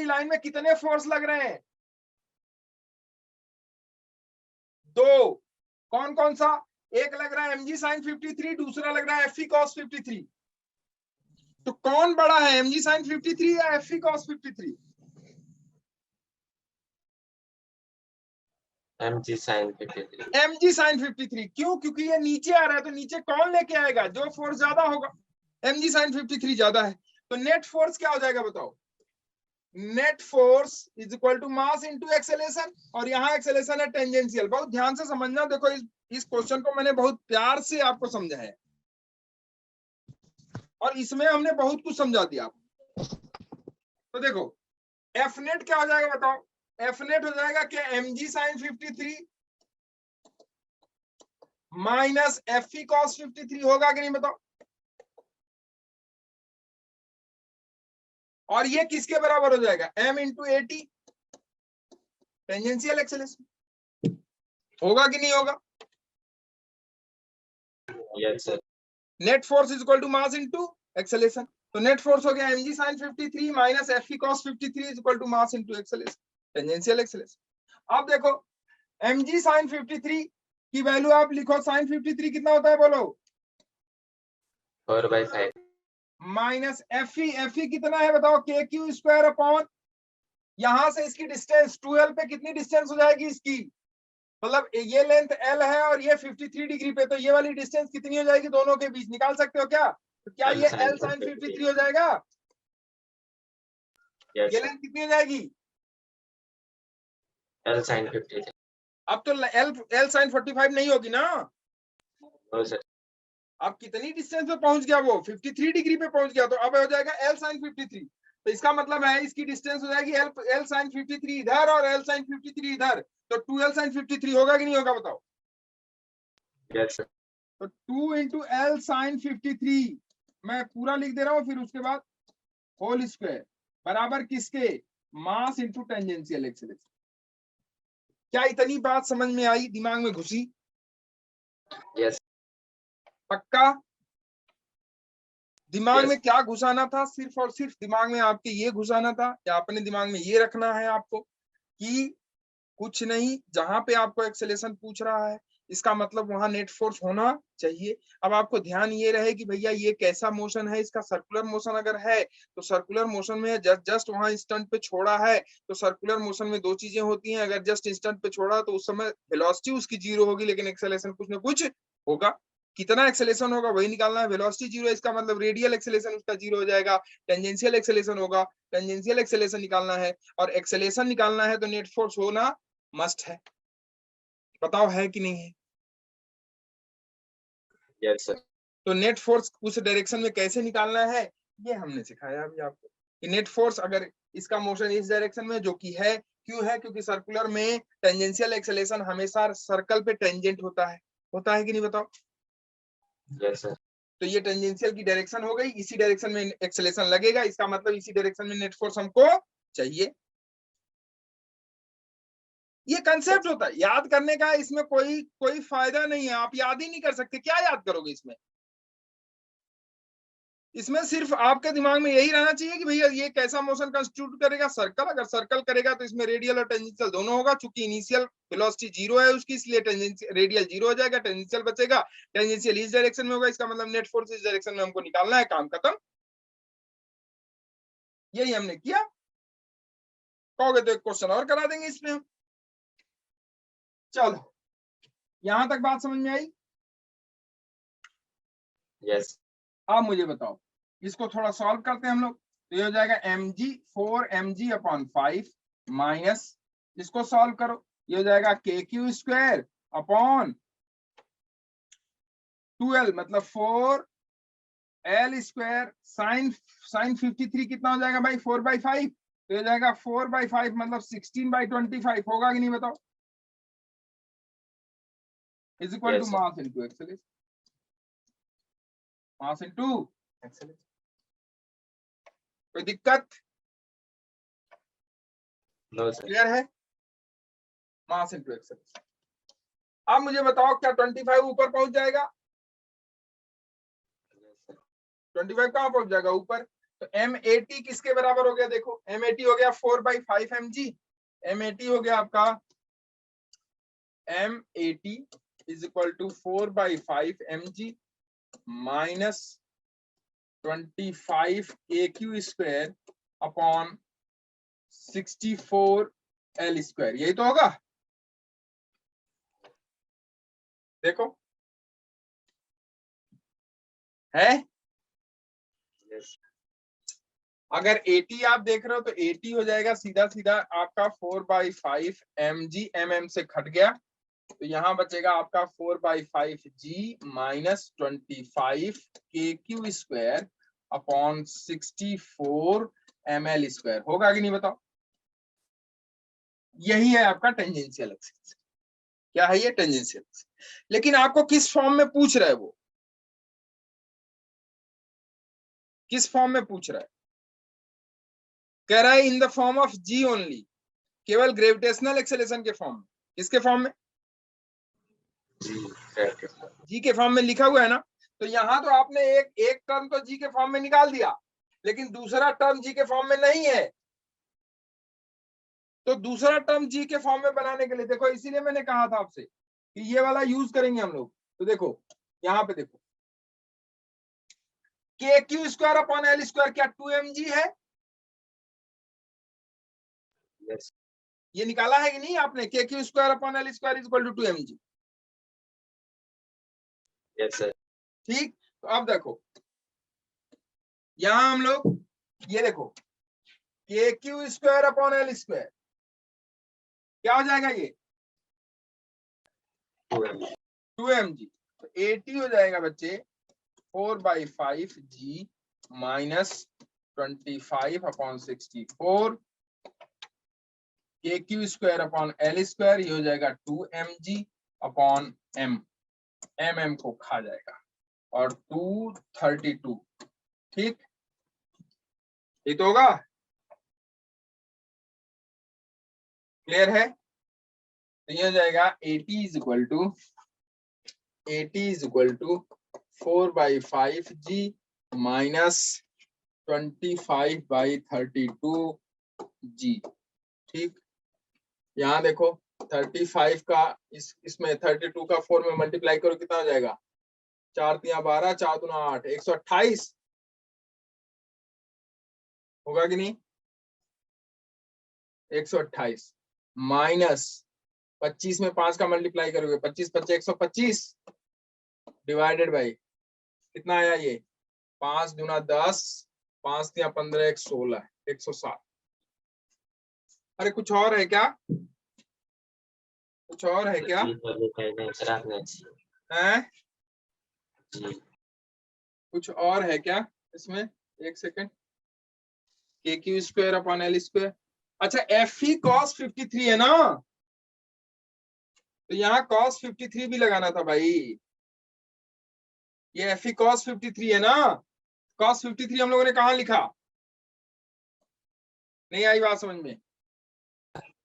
लाइन में कितने फोर्स लग रहे हैं, दो। कौन कौन सा, एक लग रहा है mg sin 53, दूसरा लग रहा है Fe cos 53। तो कौन बड़ा है, mg sin 53 या Fe cos 53, mg sin 53. mg sin 53। क्यों, क्योंकि ये नीचे आ रहा है, तो नीचे कौन लेके आएगा, जो फोर्स ज्यादा होगा, mg sin 53 ज्यादा है। तो नेट फोर्स क्या हो जाएगा बताओ, net force is equal to mass into acceleration, और यहाँ एक्सेलेरेशन है टेंजेंशियल। बहुत ध्यान से समझना, देखो इस क्वेश्चन को मैंने बहुत प्यार से आपको समझाया और इसमें हमने बहुत कुछ समझा दिया आपको। तो देखो एफ नेट क्या हो जाएगा बताओ, एफ नेट हो जाएगा क्या mg sin 53 minus F E cos 53 होगा कि नहीं बताओ। और ये किसके बराबर हो जाएगा, m into a t tangential acceleration, होगा कि नहीं होगा। Yes, sir. Net force is equal to mass into acceleration, तो नेट फोर्स हो गया mg sin 53 minus F E cos 53 is equal to mass into acceleration, tangential acceleration. अब देखो mg sin 53 की वैल्यू आप लिखो, sin 53 कितना होता है बोलो, 4/5. माइनस एफ ई कितना है बताओ, के क्यू स्क्वायर अपॉन, यहां से इसकी डिस्टेंस 12 पे कितनी डिस्टेंस हो जाएगी इसकी, मतलब ये लेंथ एल है और ये 53 डिग्री पे, तो ये वाली डिस्टेंस कितनी हो जाएगी दोनों के बीच, निकाल सकते हो क्या, तो क्या L ये sin एल साइन 53 53 हो जाएगा, Yes, ये sir. लेंथ कितनी हो जाएगी, L sin 53. अब तो एल साइन 45 नहीं होगी ना, No, sir. अब कितनी डिस्टेंस पे पहुंच गया वो 53 डिग्री पे पहुंच गया, तो अब हो जाएगा एल साइन 53, तो इसका मतलब है इसकी डिस्टेंस हो जाएगी एल साइन 53 इधर और एल साइन 53 इधर, तो 2 एल साइन 53 होगा कि नहीं होगा बताओ। Yes, sir. तो 2 इंटू एल साइन 53 मैं पूरा लिख दे रहा हूं, फिर उसके बाद होल स्क्वायर बराबर किसके, मास इंटू टेंजेंशियल एक्सेलेरेशन। क्या इतनी बात समझ में आई, दिमाग में घुसी, Yes. पक्का। दिमाग Yes. में क्या घुसाना था, सिर्फ और सिर्फ दिमाग में आपके ये घुसाना था, या अपने दिमाग में ये रखना है आपको कि कुछ नहीं, जहां पे आपको एक्सेलेरेशन पूछ रहा है इसका मतलब वहां नेट फोर्स होना चाहिए। अब आपको ध्यान ये रहे कि भैया ये कैसा मोशन है, इसका सर्कुलर मोशन अगर है तो सर्कुलर मोशन में जस्ट वहां इंस्टेंट पे छोड़ा है, तो सर्कुलर मोशन में दो चीजें होती हैं, अगर जस्ट इंस्टेंट पे छोड़ा तो उस समय वेलोसिटी उसकी जीरो होगी, लेकिन एक्सेलेरेशन कुछ ना कुछ होगा। कितना एक्सेलेरेशन होगा वही निकालना है, वेलोसिटी जीरो, इसका मतलब रेडियल एक्सेलेरेशन उसका जीरो हो जाएगा, टेंजेंशियल एक्सेलेरेशन होगा, टेंजेंशियल एक्सेलेरेशन निकालना है, और एक्सेलेरेशन निकालना है तो नेट फोर्स होना मस्ट है। बताओ है कि नहीं है। Yes, sir. तो नेट फोर्स उस डायरेक्शन में कैसे निकालना है ये हमने सिखाया अभी आपको, कि नेट फोर्स अगर इसका मोशन इस डायरेक्शन में जो कि है क्यों है, क्योंकि सर्कुलर में टेंजेंशियल एक्सेलेरेशन हमेशा सर्कल पे टेंजेंट होता है कि नहीं बताओ। Yes, sir. तो ये टेंजेंशियल की डायरेक्शन हो गई, इसी डायरेक्शन में एक्सेलेरेशन लगेगा, इसका मतलब इसी डायरेक्शन में नेट फोर्स हमको चाहिए। ये कंसेप्ट होता है, याद करने का इसमें कोई फायदा नहीं है, आप याद ही नहीं कर सकते, क्या याद करोगे इसमें। इसमें सिर्फ आपके दिमाग में यही रहना चाहिए कि भैया ये कैसा मोशन कंस्टिट्यूट करेगा, सर्कल, अगर सर्कल करेगा तो इसमें रेडियल और टेंजेंशियल दोनों होगा, चूंकि इनिशियल वेलोसिटी जीरो है उसकी, इसलिए टेंजेंशियल रेडियल जीरो हो जाएगा, टेंजेंशियल बचेगा, टेंजेंशियल इस डायरेक्शन में होगा, इसका मतलब नेट फोर्स इस डायरेक्शन में हमको निकालना है, काम खत्म। यही हमने किया, कहोगे तो एक क्वेश्चन और करा देंगे इसमें हम। चलो यहां तक बात समझ में आई। Yes. अब मुझे बताओ, इसको थोड़ा सॉल्व करते हैं हम लोग, तो ये हो जाएगा mg 4mg अपॉन 5 माइनस, इसको सॉल्व करो, ये हो जाएगा के क्यू स्क्वायर अपॉन 12 मतलब 4l स्क्वायर साइन 53 कितना हो जाएगा भाई 4/5, तो ये हो जाएगा 4/5 मतलब 16/25 होगा कि नहीं बताओ, is equal to Yes, sir. Mass into acceleration, mass into acceleration. कोई दिक्कत, No, sir. क्लियर है, मास इनटू एक्सेलेरेशन। अब मुझे बताओ क्या 25 ऊपर पहुंच जाएगा, Yes, sir. 25 कहां पहुंच जाएगा ऊपर, तो m80 किसके बराबर हो गया, देखो m80 हो गया 4/5 mg, m80 हो गया आपका m80 is equal to 4/5 mg minus 25 AQ square upon 64 L square, यही तो होगा। देखो है, Yes. अगर 80 आप देख रहे हो तो 80 हो जाएगा सीधा सीधा आपका 4/5 mg, mm से कट गया, तो यहाँ बचेगा आपका 4/5 g minus 25 kq square upon 64 ml square. होगा कि नहीं बताओ? यही है आपका टेंजेंशियल एक्सिस। क्या है ये? Tangential axis. लेकिन आपको किस फॉर्म में पूछ रहा है? वो किस फॉर्म में पूछ रहा है? कह रहा है in the form of G only, केवल ग्रेविटेशनल एक्सेलरेशन के फॉर्म में। किसके फॉर्म में? जी के फॉर्म में लिखा हुआ है ना। तो यहां तो आपने एक टर्म तो जी के फॉर्म में निकाल दिया, लेकिन दूसरा टर्म जी के फॉर्म में नहीं है। तो दूसरा टर्म जी के फॉर्म में बनाने के लिए देखो, इसीलिए मैंने कहा था आपसे कि ये वाला यूज करेंगे हम लोग। तो देखो यहां पे देखो, के Q square upon L square क्या 2mg है? Yes. ये निकाला है कि नहीं आपने? K Q square upon L square is equal to 2mg। Yes, sir. ठीक, तो अब देखो यहां हम लोग ये देखो, के Q square upon L square क्या हो जाएगा? ये 2mg. 2mg। तो 80 हो जाएगा बच्चे 4/5 g माइनस 25 अपॉन 64 के Q square upon L square, ये हो जाएगा 2mg अपॉन m को खा जाएगा और 232। ठीक, ये तो होगा। क्लियर है? तो ये हो जाएगा 80 is equal to 4/5 g minus 25/32 g। ठीक, यहाँ देखो 35 का इसमें 32 का 4 में मल्टीप्लाई करो, कितना हो जाएगा? 4 तिया 12, 4 दूना 8, 128 होगा कि नहीं? 128 माइनस 25 में 5 का मल्टीप्लाई करोगे, 25 25 125 डिवाइडेड बाई कितना आया? ये 5 दूना 10, 5 तिया 15, 16, 160। अरे कुछ और है क्या? कुछ और है क्या? है कुछ और है क्या इसमें? एक सेकेंड, के Q square upon L square. अच्छा, एफ ई कॉस 53 है ना, तो यहाँ कॉस 53 भी लगाना था भाई। ये एफ ई कॉस 53 है ना। कॉस 53 हम लोगों ने कहा लिखा? नहीं आई बात समझ में?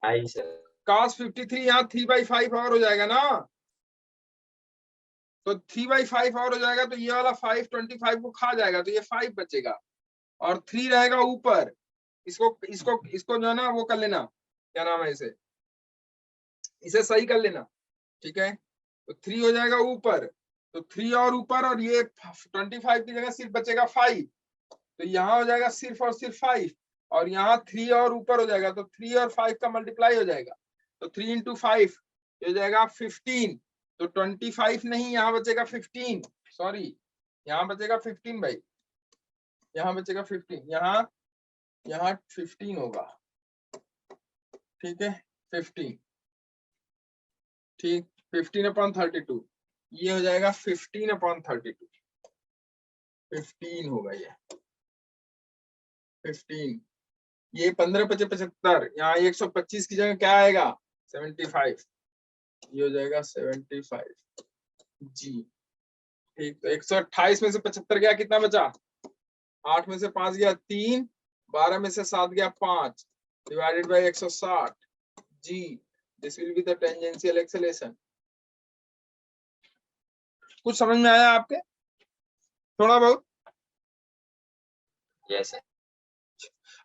आई सर। कॉस 53 यहाँ 3/5 और हो जाएगा ना, तो 3/5 और हो जाएगा, तो ये वाला 5 25 को खा जाएगा, तो ये 5 बचेगा और 3 रहेगा ऊपर। इसको इसको इसको जो है ना वो कर लेना, क्या नाम है इसे सही कर लेना। ठीक है, तो 3 हो जाएगा ऊपर, तो 3 और ऊपर, और ये 25 की जगह सिर्फ बचेगा 5, तो यहाँ हो जाएगा सिर्फ और सिर्फ 5, और यहाँ 3 और ऊपर हो जाएगा, तो 3 और 5 का मल्टीप्लाई हो जाएगा, तो 3 इंटू 5 हो जाएगा 15। तो 25 नहीं, यहाँ बचेगा 15, सॉरी यहाँ बचेगा 15 भाई, यहाँ बचेगा 15, यहाँ 15 होगा। ठीक है, 15। ठीक, 15/32 ये हो जाएगा 15/32, 15 होगा ये 15। ये 15 × 75, यहाँ 125 की जगह क्या आएगा? 75, ये हो जाएगा 75 जी। ठीक, तो 128 में से 75 गया, कितना बचा? 8 में से 5 गया 3, 12 में से 7 गया 5, divided by 160 G. This will be the tangential acceleration. कुछ समझ में आया आपके? थोड़ा बहुत? यस।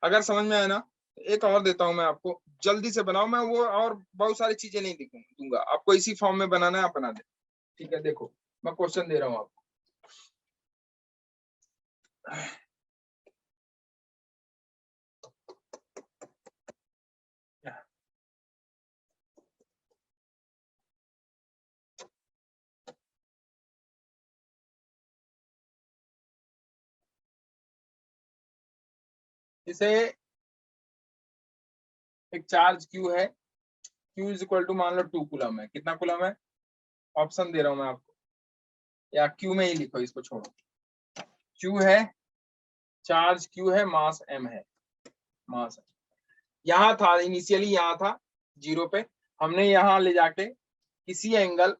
अगर समझ में आया ना, एक और देता हूं मैं आपको, जल्दी से बनाओ, मैं वो और बहुत सारी चीजें नहीं दूंगा आपको, इसी फॉर्म में बनाना है, आप बना दे। ठीक है, देखो मैं क्वेश्चन दे रहा हूं आपको। इसे एक चार्ज Q है, Q इज इक्वल टू मान लो 2 कूलम है। कितना कूलम है? ऑप्शन दे रहा हूं मैं आपको, या Q में ही लिखो, इसको छोड़ो। Q है, चार्ज Q है, मास M है, मास। यहाँ था इनिशियली, यहाँ था 0 पे, हमने यहाँ ले जाके किसी एंगल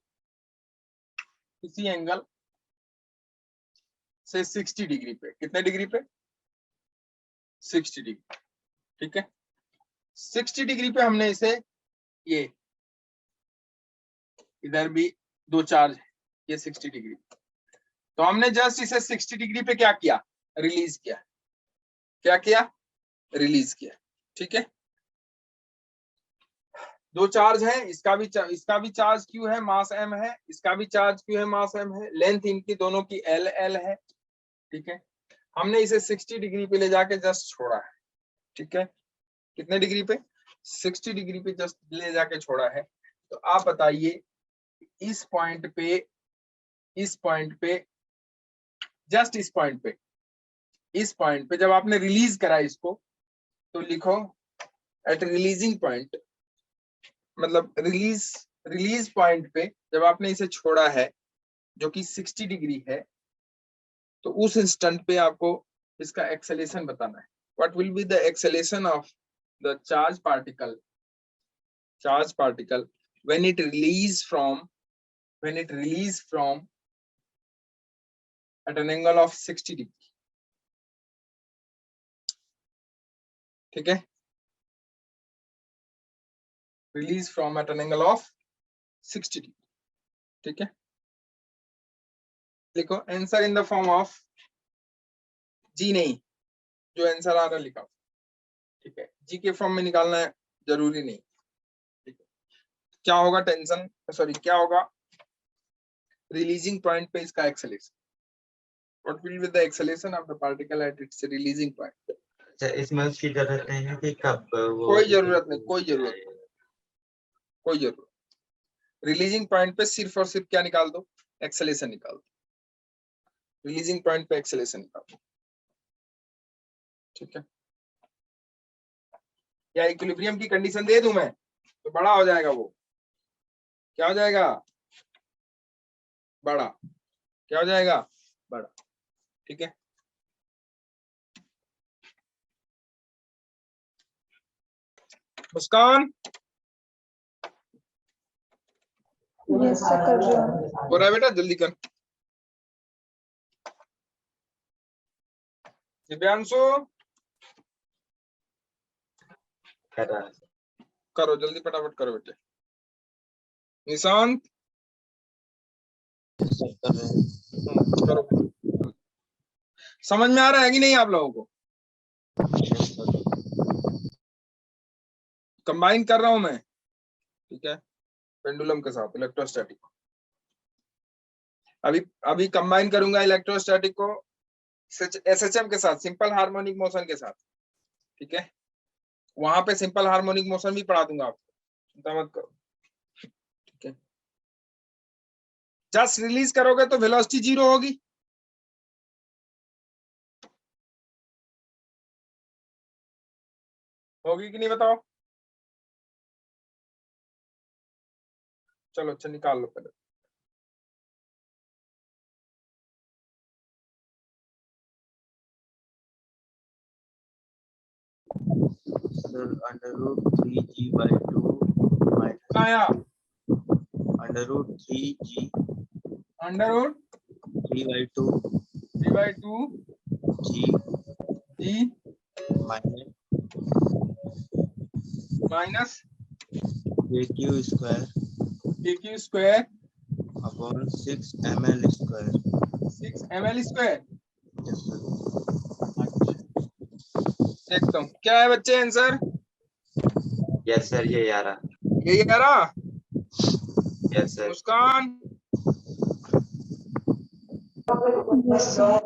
से 60 डिग्री पे, कितने डिग्री पे? 60 डिग्री, ठीक है। 60 डिग्री पे हमने इसे, ये इधर भी दो चार्ज है, ये 60 डिग्री, तो हमने जस्ट इसे 60 डिग्री पे क्या किया? रिलीज किया। क्या किया? रिलीज किया, ठीक है। दो चार्ज है, इसका भी चार्ज Q है, मास M है, इसका भी चार्ज Q है, मास M है, लेंथ इनकी दोनों की L है, ठीक है। हमने इसे 60 डिग्री पे ले जाके जस्ट छोड़ा है, ठीक है। कितने डिग्री पे? 60 डिग्री पे जस्ट ले जाके छोड़ा है। तो आप बताइए, इस पॉइंट पे जस्ट इस पॉइंट पे जब आपने रिलीज करा इसको, तो लिखो एट रिलीजिंग पॉइंट, मतलब रिलीज पॉइंट पे जब आपने इसे छोड़ा है जो कि 60 डिग्री है, तो उस इंस्टेंट पे आपको इसका एक्सेलेरेशन बताना है। What will be the acceleration of the charge particle when it release from at an angle of 60 degree, ठीक है। Release from at an angle of 60 degree, ठीक है। लिखो answer in the form of g, नहीं, जो answer आ रहा लिखा, ठीक है। जी के फॉर्म में निकालना है, जरूरी नहीं, ठीक है। क्या होगा टेंशन, सॉरी क्या होगा रिलीजिंग पॉइंट पे इसका acceleration? What will be the acceleration of the particle at its releasing point? अच्छा, इसमें उसकी जरूरत नहीं है कि कब वो, कोई जरूरत नहीं, कोई जरूरत। रिलीजिंग पॉइंट पे सिर्फ और सिर्फ क्या निकाल दो? एक्सेलेरेशन निकाल दो। रिलीजिंग पॉइंट पे एक्सेलेरेशन निकाल दो, ठीक है। या इक्विलिब्रियम की कंडीशन दे दूं मैं, तो बड़ा हो जाएगा वो, क्या हो जाएगा? बड़ा। क्या हो जाएगा? बड़ा, ठीक है। मुस्कान, यस सर, कर रही हूँ। हो रहा है बेटा, जल्दी कर। दिव्यांशु, कर रहा है। करो जल्दी, फटाफट करो बेटे। निशांत, करो। समझ में आ रहा है कि नहीं आप लोगों को? कंबाइन कर रहा हूं मैं, ठीक है, पेंडुलम के साथ इलेक्ट्रोस्टैटिक। अभी कंबाइन करूंगा इलेक्ट्रोस्टैटिक को SHM के साथ, सिंपल हार्मोनिक मोशन के साथ, ठीक है। वहां पे सिंपल हार्मोनिक मोशन भी पढ़ा दूंगा आपको, चिंता मत करो, ठीक है। जस्ट रिलीज करोगे तो वेलोसिटी 0 होगी, होगी कि नहीं बताओ? चलो अच्छा, निकाल लो पहले। Sir, under root 3g/2 minus आया under root 3g under root 3/2 3/2 g G minus minus aq square AQ square upon 6 ml square. 6 ml square. Yes, sir. देखता हूँ क्या है बच्चे आंसर। यस सर, ये आ रहा। यही आ रहा। Yes sir. Muskan, yes sir.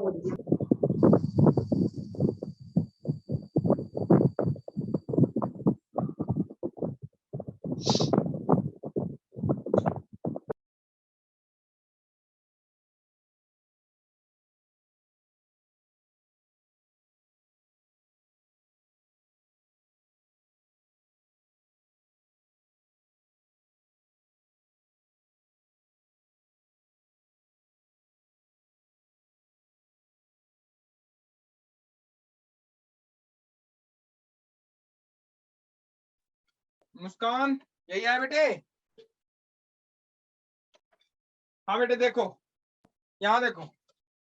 Muskan यही है बेटे? हाँ बेटे देखो, यहाँ देखो,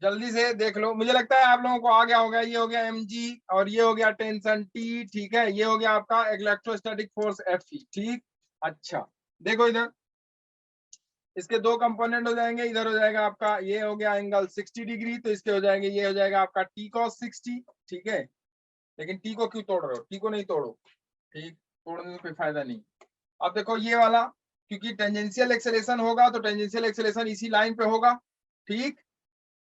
जल्दी से देख लो। मुझे लगता है आप लोगों को आ गया होगा। ये हो गया mg और ये हो गया टेंशन T, ठीक है। ये हो गया आपका इलेक्ट्रोस्टैटिक फोर्स Fe, ठीक। अच्छा देखो इधर, इसके दो कंपोनेंट हो जाएंगे। इधर हो जाएगा आपका, ये हो गया एंगल 60 डिग्री, तो इसके हो जाएंगे, ये हो जाएगा आपका T cos 60, ठीक है। लेकिन T को क्यों तोड़ रहे हो? T को नहीं तोड़ो, ठीक, तोड़ने से कोई फायदा नहीं। अब देखो ये वाला, क्योंकि टेंजेंशियल एक्सेलेरेशन होगा तो टेंजेंशियल एक्सेलेरेशन इसी लाइन पे होगा, ठीक।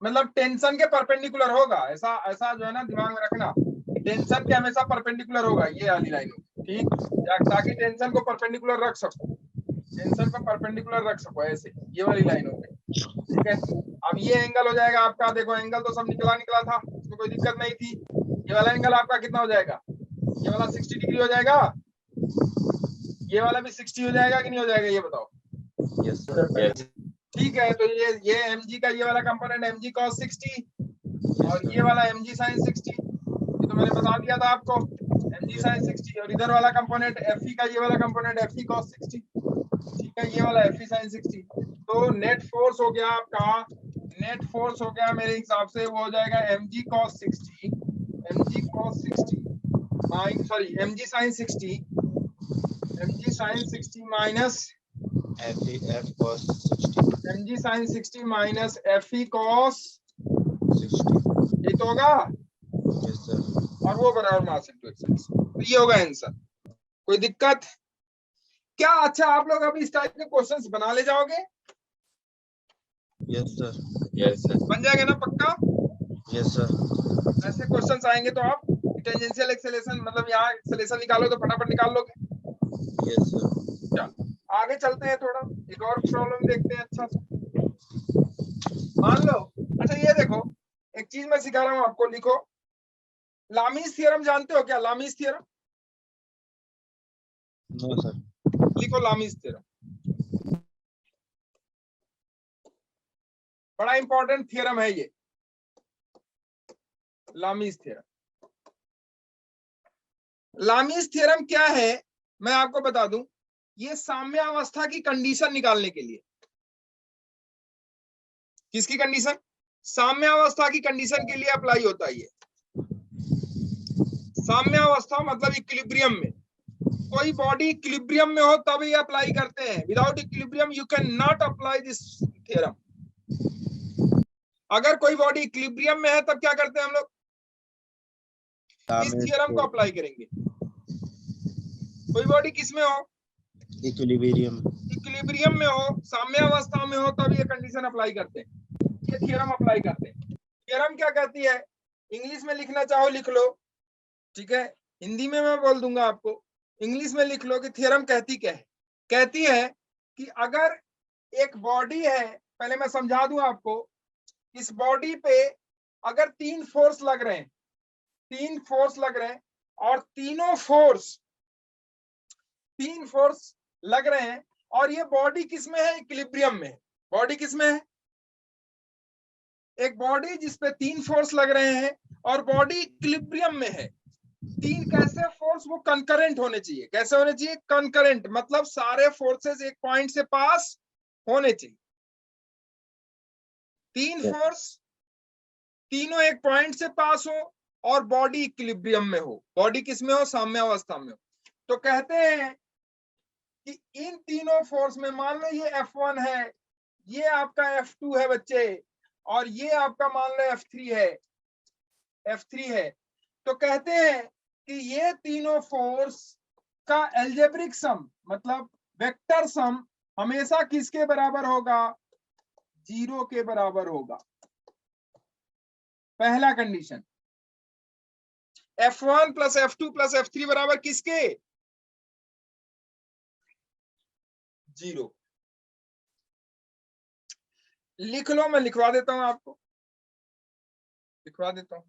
मतलब टेंशन के परपेंडिकुलर होगा, ऐसा ऐसा जो है ना दिमाग में रखना, टेंशन के हमेशा परपेंडिकुलर होगा ये वाली लाइन, ठीक, ताकि टेंशन को परपेंडिकुलर रख सको, टेंशन को परपेंडिकुलर रख सको, ऐसे ये वाली लाइन हो गई, ठीक है। अब ये एंगल हो जाएगा आपका, देखो एंगल तो सब निकला था, इसमें कोई दिक्कत नहीं थी। ये वाला एंगल आपका कितना हो जाएगा? ये वाला 60 डिग्री हो जाएगा, ये वाला भी 60 हो जाएगा कि नहीं हो जाएगा, ये बताओ। Yes, sir. Yes. ठीक है, तो ये mg का ये वाला कंपोनेंट mg cos 60 और ये वाला mg sin 60, ये तो मैंने बता दिया था आपको, mg sin 60। और इधर वाला कंपोनेंट fe का ये वाला कंपोनेंट fe cos 60, ठीक है, ये वाला fe sin 60। तो नेट फोर्स हो गया आपका, नेट फोर्स हो गया मेरे हिसाब से वो हो जाएगा mg cos 60, mg cos 60 sorry mg sin 60, mg sin 60 minus F cos 60. mg sin 60 minus fe cos 60. ये तो होगा, Yes, sir. और वो बराबर मास इनटू एक्सेस, तो ये होगा आंसर। कोई दिक्कत क्या? अच्छा आप लोग अभी इस टाइप के क्वेश्चंस बना ले जाओगे? Yes, sir. Yes, sir. बन जाएगा ना पक्का? Yes, sir. ऐसे क्वेश्चंस आएंगे तो आप टेंजेंशियल एक्सेलेरेशन, मतलब यहाँ एक्सेलेरेशन निकालो तो फटाफट निकाल लोगे। Yes, sir. चलो आगे चलते हैं, थोड़ा एक और प्रॉब्लम देखते हैं। अच्छा मान लो, अच्छा ये देखो, एक चीज मैं सिखा रहा हूँ आपको, लिखो लामीज थ्योरम। जानते हो क्या लामीज थ्योरम? No, sir. लिखो लामीज थ्योरम, बड़ा इंपॉर्टेंट थ्योरम है ये, लामीज थ्योरम। लामीज थ्योरम क्या है मैं आपको बता दूं, ये साम्यावस्था की कंडीशन निकालने के लिए। किसकी कंडीशन? साम्यावस्था की कंडीशन के लिए अप्लाई होता है ये। साम्यावस्था मतलब इक्विलिब्रियम में, कोई बॉडी इक्विलिब्रियम में हो तब ये अप्लाई करते हैं। Without equilibrium you can not apply this theorem. अगर कोई बॉडी इक्विलिब्रियम में है तब क्या करते हैं हम लोग? इस थ्योरम को अप्लाई करेंगे। कोई बॉडी किस में हो? Equilibrium. इक्विलिब्रियम में हो, साम्यावस्था में हो, तब ये कंडीशन अप्लाई करते हैं, ये थ्योरम अप्लाई करते हैं। थ्योरम क्या कहती है? इंग्लिश में लिखना चाहो लिख लो, ठीक है, हिंदी में मैं बोल दूंगा आपको, इंग्लिश में लिख लो कि थ्योरम कहती क्या है। कहती है कि अगर एक बॉडी है, पहले मैं समझा दूं आपको, इस बॉडी पे अगर तीन फोर्स लग रहे हैं, तीन फोर्स लग रहे हैं, और तीन फोर्स लग रहे हैं, और ये बॉडी किसमें है? इक्विलिब्रियम में है। बॉडी किसमें है? एक बॉडी जिसपे तीन फोर्स लग रहे हैं और बॉडी इक्विलिब्रियम में है। तीन कैसे फोर्स? वो कंकरेंट होने चाहिए। कैसे होने चाहिए? कंकरेंट, मतलब सारे फोर्सेस एक पॉइंट से पास होने चाहिए। तीन फोर्स तीनों एक पॉइंट से पास हो और बॉडी इक्विलिब्रियम में हो। बॉडी किसमें हो? साम्यावस्था में हो। तो कहते हैं कि इन तीनों फोर्स में, मान लो ये F1 है, ये आपका F2 है बच्चे, और ये आपका मान लो F3 है। तो कहते हैं कि ये तीनों फोर्स का एल्जेब्रिक सम, मतलब वेक्टर सम, हमेशा किसके बराबर होगा? 0 के बराबर होगा। पहला condition, F1 plus F2 plus F3 बराबर किसके? 0। लिख लो, मैं लिखवा देता हूं आपको, लिखवा देता हूं।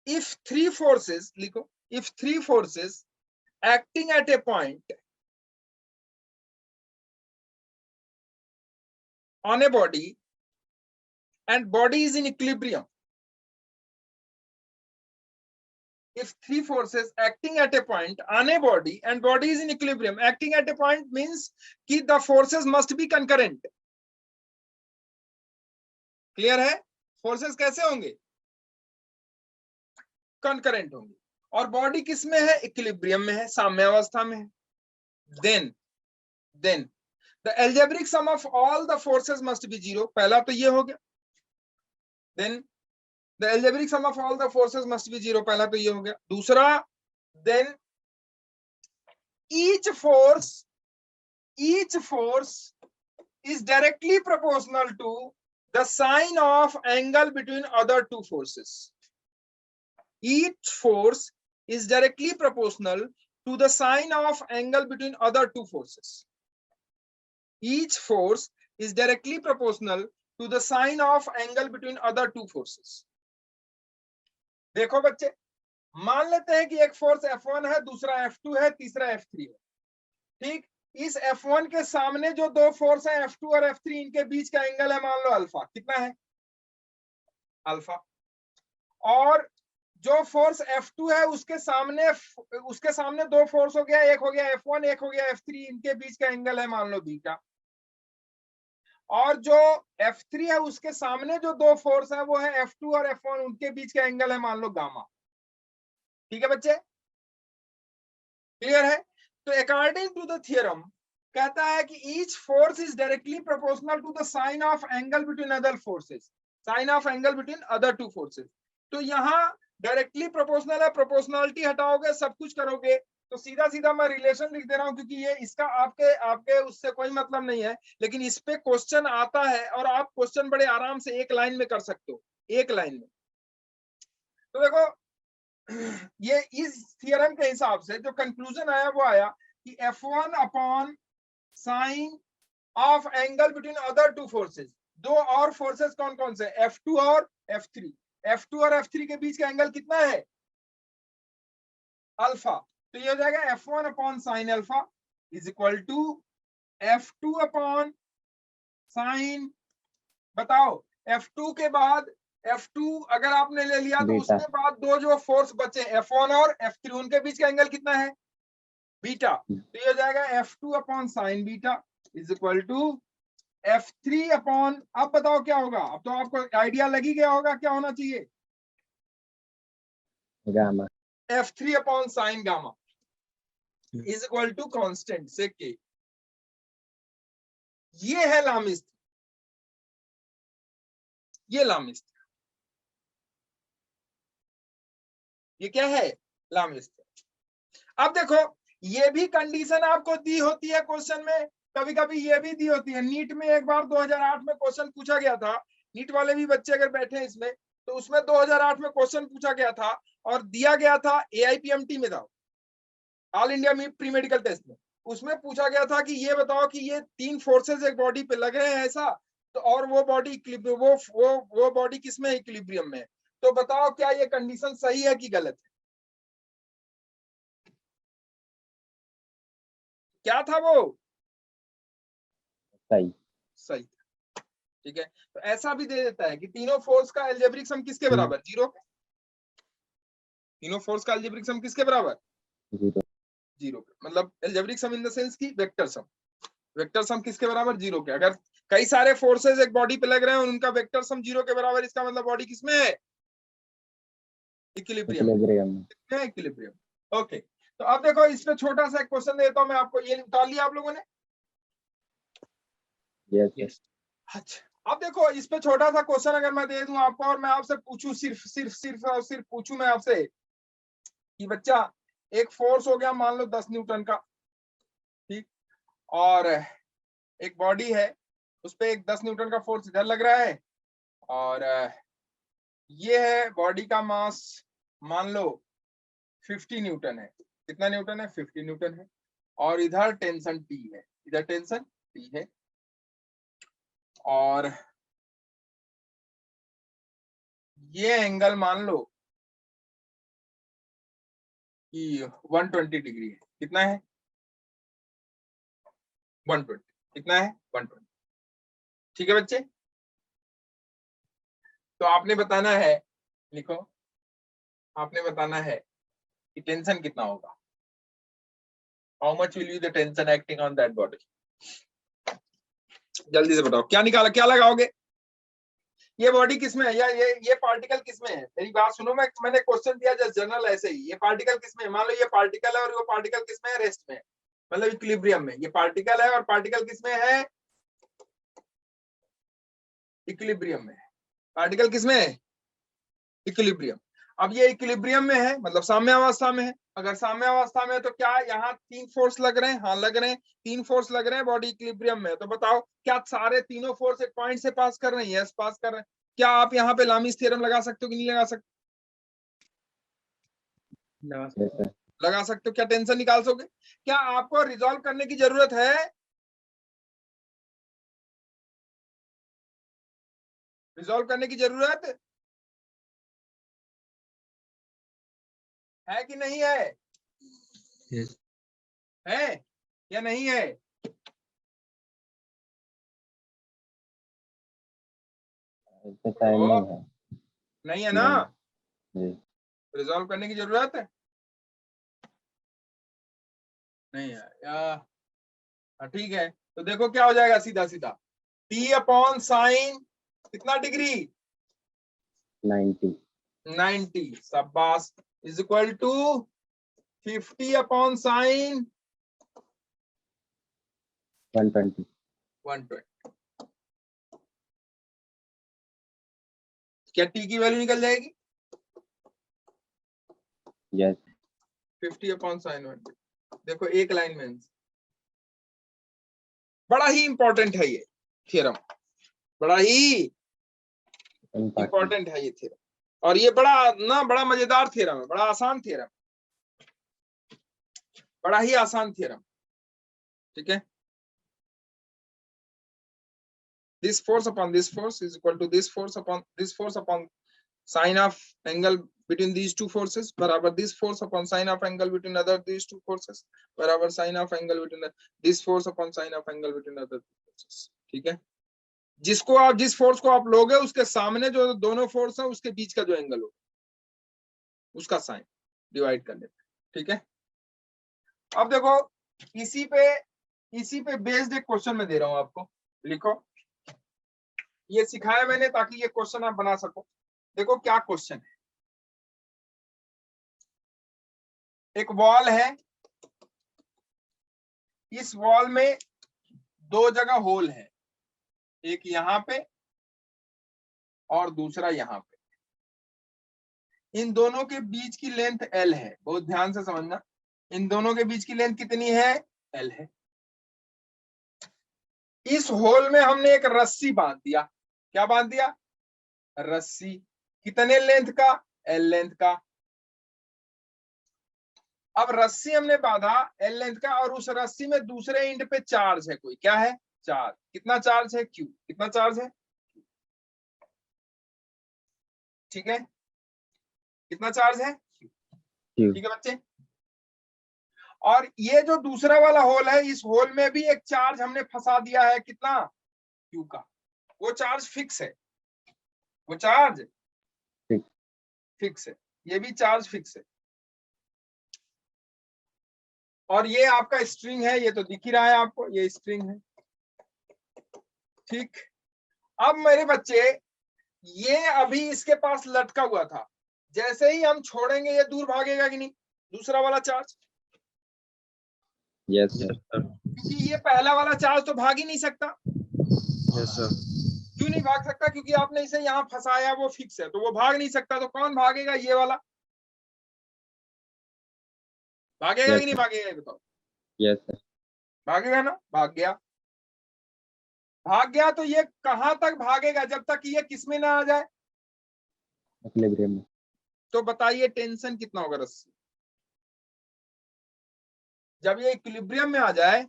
इफ थ्री फोर्सेस, लिखो, if three forces acting at a point on a body and body is in equilibrium, if three forces acting at a point on a body and body is in equilibrium. Acting at a point means कि the forces must be concurrent. Clear है? Forces कैसे होंगे? Concurrent होंगे। और body किस में है? Equilibrium में है, साम्यावस्था में है। Then the algebraic sum of all the forces must be zero. पहला तो ये हो गया। Then the algebraic sum of all the forces must be zero. पहला तो ये हो गया। दूसरा, then each force is directly proportional to the sine of angle between other two forces. Each force is directly proportional to the sine of angle between other two forces. Each force is directly proportional to the sine of angle between other two forces. देखो बच्चे, मान लेते हैं कि एक force F1 है, दूसरा F2 है, तीसरा F3 है। ठीक, इस F1 के सामने जो दो फोर्स है F2 और F3, इनके बीच का एंगल है मान लो अल्फा। कितना है? अल्फा। और जो फोर्स F2 है उसके सामने दो फोर्स हो गया, एक हो गया F1, एक हो गया F3, इनके बीच का एंगल है मान लो बीटा। और जो F3 है उसके सामने जो दो फोर्स है वो है F2 और F1, उनके बीच का एंगल है मान लो गामा। ठीक है बच्चे, क्लियर है? तो अकॉर्डिंग टू द थ्योरम कहता है कि each force is directly proportional to the sine of angle between other forces, sine of angle between other two forces. तो यहाँ डायरेक्टली प्रोपोर्शनल है, प्रोपोर्शनलिटी हटाओगे, सब कुछ करोगे, तो सीधा सीधा मैं रिलेशन लिख दे रहा हूं, क्योंकि ये इसका आपके उससे कोई मतलब नहीं है, लेकिन इस पे क्वेश्चन आता है और आप क्वेश्चन बड़े आराम से एक लाइन में कर सकते हो, एक लाइन में। तो देखो, ये इस थियरम के हिसाब से जो कंक्लूजन आया वो आया कि F1 upon sine of angle between other two forces, दो और फोर्सेस कौन कौन से? F2 और F3। F2 और F3 के बीच का एंगल कितना है? अल्फा। तो ये हो जाएगा F1 upon sine alpha is equal to F2 upon sine, बताओ F2 के बाद F2 अगर आपने ले लिया तो उसके बाद दो जो फोर्स बचे F1 और F3, उनके बीच का एंगल कितना है? बीटा। तो ये हो जाएगा F2 upon sine beta is equal to F3 upon, अब बताओ क्या होगा? अब तो आपको आइडिया लग ही गया होगा क्या होना चाहिए? Gamma. F3 upon sine gamma is equal to constant से के। ये है लामिस्त, ये लामिस्त, ये क्या है? लामिस्त। अब देखो, ये भी कंडीशन आपको दी होती है क्वेश्चन में, कभी कभी ये भी दी होती है। नीट में एक बार 2008 में क्वेश्चन पूछा गया था, नीट वाले भी बच्चे अगर बैठे हैं इसमें, तो उसमें 2008 में क्वेश्चन पूछा गया था और दिया गया था AIPMT में था, all India pre medical test में। उसमें पूछा गया था कि ये बताओ कि ये तीन फोर्सेस एक बॉडी पे लग रहे हैं ऐसा, तो और वो बॉडी वो बॉडी किसमें है? इक्विलिब्रियम में। तो बताओ क्या ये कंडीशन सही है कि गलत है? क्या था वो? सही। सही। ठीक है, तो ऐसा भी दे देता है कि तीनों फोर्स का एल्जेब्रिक सम किसके बराबर? जीरो। तीनों फोर्स का एल्जेब्रिक सम किसके बराबर? जीरो। मतलब algebraic sum in the sense की वेक्टर सम, वेक्टर सम किसके बराबर? जीरो के। अगर कई सारे फोर्सेस एक बॉडी पे लग रहे हैं और उनका वेक्टर सम जीरो के बराबर, इसका मतलब बॉडी किसमें है? इक्विलिब्रियम। ओके, तो अब देखो इस पे छोटा सा क्वेश्चन देता हूं मैं आपको। ये निकाल लिया आप लोगों ने? यस। अच्छा, अब देखो इस पे छोटा सा क्वेश्चन अगर मैं दे दूं आपको और मैं आपसे पूछूं, सिर्फ पूछूं मैं आपसे कि बच्चा, एक फोर्स हो गया मान लो 10 न्यूटन का, ठीक, और एक बॉडी है, उस पे एक 10 न्यूटन का फोर्स इधर लग रहा है, और ये है बॉडी का मास मान लो 50 न्यूटन है। कितना न्यूटन है? 50 न्यूटन है। और इधर टेंशन T है, इधर टेंशन T है, और ये एंगल मान लो कि 120 डिग्री है। कितना है? 120। कितना है? 120। ठीक है बच्चे, तो आपने बताना है, लिखो, आपने बताना है कि टेंशन कितना होगा, how much will be the tension acting on that body. जल्दी से बताओ क्या निकाला, क्या लगाओगे। ये बॉडी किसमें है, या ये पार्टिकल किसमें है, मेरी बात सुनो, मैंने क्वेश्चन दिया जस्ट जनरल ऐसे ही, ये पार्टिकल किसमें है, मान लो ये पार्टिकल है और वो पार्टिकल किसमें है, रेस्ट में, मतलब इक्विलिब्रियम में। ये पार्टिकल है और पार्टिकल किसमें है, इक्विलिब्रियम में। पार्टिकल किसमें है, इक्विलिब्रियम। अब ये इक्विलिब्रियम में है, मतलब साम्यावस्था में है। अगर साम्यावस्था में है तो क्या यहाँ 3 फोर्स लग रहे हैं, हाँ लग रहे हैं, 3 फोर्स लग रहे हैं, बॉडी इक्विलिब्रियम में है। तो बताओ क्या सारे तीनों फोर्स एक पॉइंट से पास कर रहे हैं, यस पास कर रहे हैं। क्या आप यहाँ पे लामीस थ्योरम लगा सकते हो कि नहीं लगा सकते, लगा Yes, sir. लगा सकते हो। क्या टेंशन निकाल सकोगे, क्या आपको रिजॉल्व करने की जरूरत है, रिजॉल्व करने की जरूरत है कि नहीं है, Yes. है या नहीं है। इसका टाइम ओ, नहीं है। नहीं है ना, जी। रिजॉल्व करने की जरूरत है नहीं है या, हाँ, ठीक है। तो देखो क्या हो जाएगा, सीधा सीधा टी अपॉन साइन कितना डिग्री, 90. 90 शाबाश, is equal to 50 upon sine 120. 120। क्या टी की वैल्यू निकल जाएगी, Yes. 50 upon sine 120। देखो एक लाइन में बड़ा ही इंपॉर्टेंट है ये थ्योरम, बड़ा ही Important. इंपॉर्टेंट है ये थ्योरम, और ये बड़ा मजेदार थ्योरम है, बड़ा आसान थ्योरम, बड़ा ही आसान थ्योरम। ठीक है, this force upon this force is equal to this force upon sine of angle between these two forces बराबर this force upon sine of angle between other these two forces बराबर sine of angle between this force upon sine of angle between other two forces। ठीक है, जिस force को आप लोगे उसके सामने जो दोनों फोर्स है उसके बीच का जो एंगल हो उसका साइन डिवाइड कर लेते हैं। ठीक है, अब देखो इसी पे बेस्ड एक क्वेश्चन में दे रहा हूं आपको, लिखो। ये सिखाया मैंने ताकि ये क्वेश्चन आप बना सको। देखो क्या क्वेश्चन है, एक वॉल है, इस वॉल में 2 जगह होल है, एक यहां पे और दूसरा यहां पे। इन दोनों के बीच की लेंथ L है, बहुत ध्यान से समझना, इन दोनों के बीच की लेंथ कितनी है, L है। इस होल में हमने एक रस्सी बांध दिया, क्या बांध दिया, रस्सी, कितने लेंथ का, L लेंथ का। अब रस्सी हमने बांधा L लेंथ का, और उस रस्सी में दूसरे एंड पे चार्ज है, कोई क्या है, चार्ज। कितना चार्ज है, Q। कितना चार्ज है, ठीक है, कितना चार्ज है, Q. ठीक है बच्चे। और ये जो दूसरा वाला होल है, इस होल में भी एक चार्ज हमने फंसा दिया है, कितना, Q का। वो चार्ज फिक्स है, वो चार्ज फिक्स है, ये भी चार्ज फिक्स है। और ये आपका स्ट्रिंग है, ये तो दिख ही रहा है आपको, ये स्ट्रिंग है। ठीक, अब मेरे बच्चे ये अभी इसके पास लटका हुआ था, जैसे ही हम छोड़ेंगे ये दूर भागेगा कि नहीं, दूसरा वाला चार्ज। Yes, sir. क्योंकि ये पहला वाला चार्ज तो भाग ही नहीं सकता। Yes, sir. क्यों नहीं भाग सकता, क्योंकि आपने इसे यहाँ फंसाया, वो फिक्स है, तो वो भाग नहीं सकता। तो कौन भागेगा, ये वाला भागेगा कि नहीं भागेगा, ये बताओ। Yes, sir. भागेगा ना, भाग गया। भाग गया तो ये कहां तक भागेगा, जब तक ये किसमें ना आ जाए। Equilibrium में। तो बताइए टेंशन कितना होगा रस्सी, जब ये इक्विलिब्रियम में आ जाए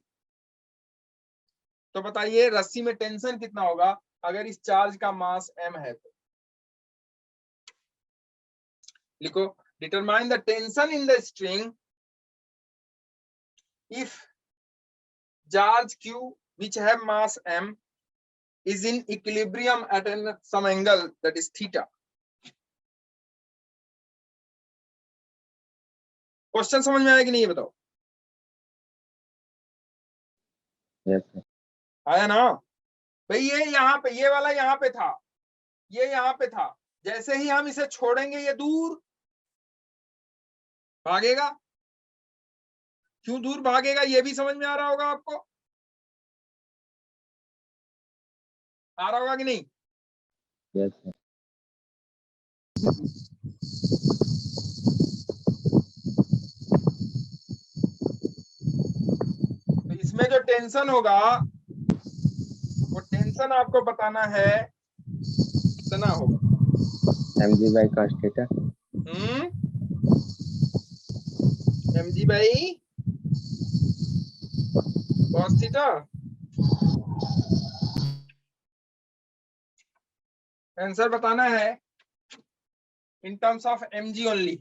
तो बताइए रस्सी में टेंशन कितना होगा, अगर इस चार्ज का मास m है तो। लिखो, determine the tension in the string if charge q which have mass m is in equilibrium at some angle that is theta। Question समझ में आया कि नहीं ये बताओ? Yes sir. आया ना भाई? ये यहाँ पे, ये वाला यहाँ पे था, ये यहाँ पे था, जैसे ही हम इसे छोड़ेंगे ये दूर भागेगा। क्यों दूर भागेगा ये भी समझ में आ रहा होगा आपको? आ रहा होगा कि नहीं? Yes sir. तो इसमें जो टेंशन होगा वो टेंशन आपको बताना है कितना होगा। mg/cos theta. mg by cos theta. Answer बताना है in terms of mg only.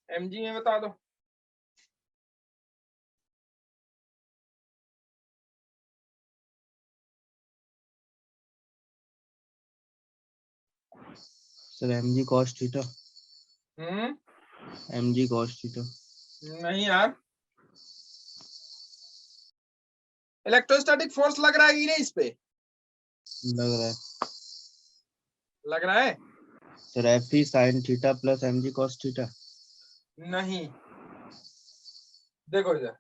mg में बता दो। Sir mg cos theta. mg cos theta. नहीं यार, इलेक्ट्रोस्टैटिक फोर्स लग रहा है कि नहीं इस पे? लग रहा है लग रहा है? Sir Fe sin theta plus mg cos theta. नहीं, देखो इधर,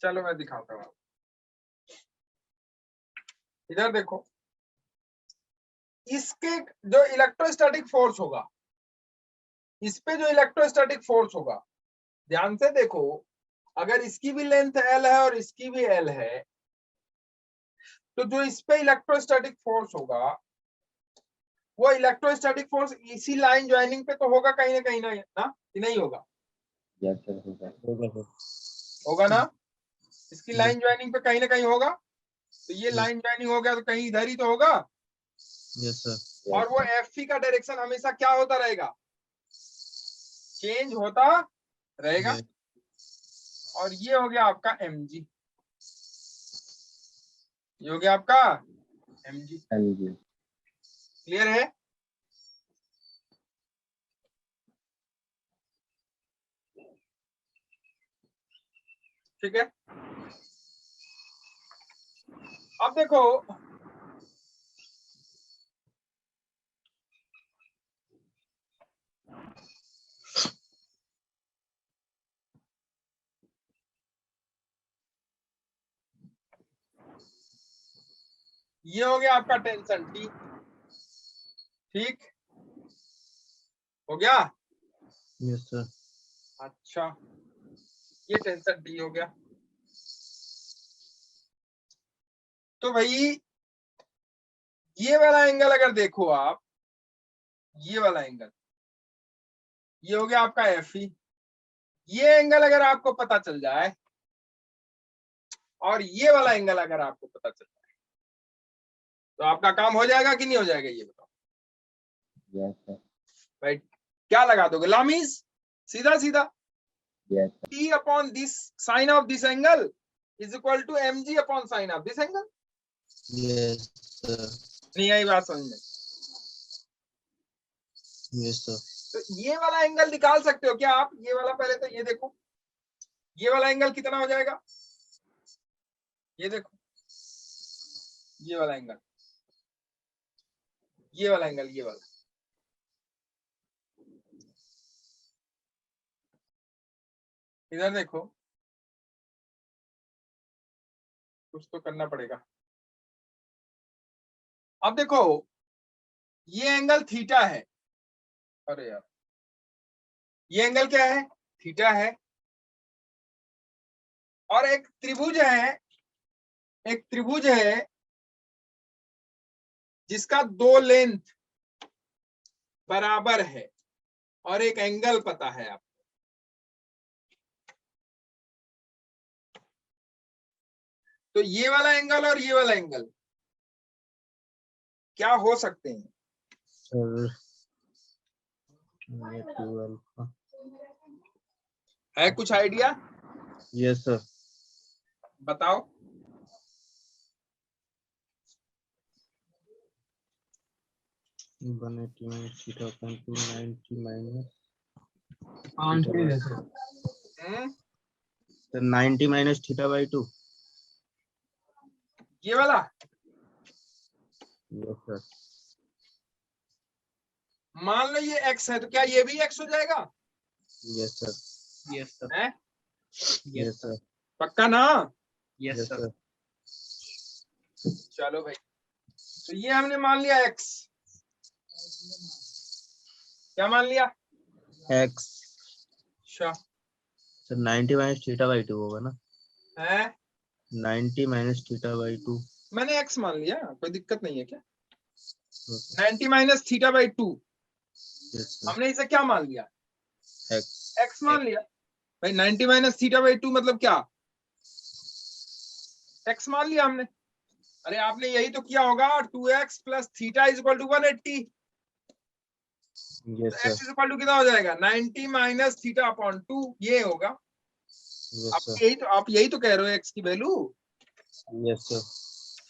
चलो मैं दिखाता हूँ। इधर देखो, इसके जो इलेक्ट्रोस्टैटिक फोर्स होगा, इस पे जो इलेक्ट्रोस्टैटिक फोर्स होगा, ध्यान से देखो, अगर इसकी भी लेंथ L है और इसकी भी L है, तो जो इस पे इलेक्ट्रोस्टैटिक फोर्स होगा वो इलेक्ट्रोस्टैटिक फोर्स इसी लाइन ज्वाइनिंग पे तो होगा कहीं ना, कि नहीं होगा? यस सर होगा। होगा सर। होगा ना? इसकी लाइन ज्वाइनिंग पे कहीं ना कहीं होगा। तो ये Yes. लाइन ज्वाइनिंग हो गया तो कहीं इधर ही तो होगा। Yes sir. और वो Fe का डायरेक्शन हमेशा क्या होता रहेगा? चेंज होता रहेगा। और ये हो गया आपका mg, ये हो गया आपका mg। mg। क्लियर है? ठीक है। अब देखो, ये हो गया आपका टेंशन T। ठीक हो गया? Yes sir. अच्छा, ये टेंशन D हो गया। तो भाई ये वाला एंगल अगर देखो आप, ये वाला एंगल, ये हो गया आपका Fe। ये एंगल अगर आपको पता चल जाए और ये वाला एंगल अगर आपको पता चल जाए, तो आपका काम हो जाएगा कि नहीं हो जाएगा ये बताओ? Yes sir. भाई क्या लगा दोगे? लामीज, सीधा सीधा yes sir. T upon this sine of this angle is equal to mg upon sine of this angle. Yes sir. नहीं आई बात समझ में? Yes sir. तो ये वाला एंगल निकाल सकते हो क्या आप? ये वाला, पहले तो ये देखो, ये वाला एंगल कितना हो जाएगा? ये देखो, ये वाला एंगल, ये वाला एंगल, ये वाला, इधर देखो, कुछ तो करना पड़ेगा। अब देखो, ये एंगल थीटा है। अरे यार, ये एंगल क्या है? थीटा है। और एक त्रिभुज है, एक त्रिभुज है जिसका दो लेंथ बराबर है और एक एंगल पता है आपको। तो ये वाला एंगल और ये वाला एंगल क्या हो सकते हैं? सर ये 2 अल्फा। है कुछ आइडिया? Yes sir. बताओ। बने थीटा अपॉन 290 माइनस तो 90 माइनस थीटा बाई 2। ये वाला यस सर। मान लो ये x है तो क्या ये भी x हो जाएगा? Yes sir. Yes, sir. है यस सर। पक्का ना? Yes, yes sir. सर। चलो भाई, तो ये हमने मान लिया x। क्या मान लिया? एक्स। अच्छा सर 90 माइनस थीटा बाई 2 होगा ना? है, 90 माइनस थीटा बाई 2। मैंने x मान लिया, कोई दिक्कत नहीं है क्या? 90 minus theta by 2 yes sir. हमने इसे क्या मान लिया? एक्स। x मान लिया भाई। 90 माइनस थीटा बाई 2 मतलब क्या? x मान लिया हमने। अरे आपने यही तो किया होगा, 2x plus theta is equal to 180। Yes x sir. Is equal to कितना हो जाएगा? 90 माइनस थीटा अपॉन 2 ये होगा। Yes sir. आप यही तो कह रहे हो x की वैल्यू। Yes sir.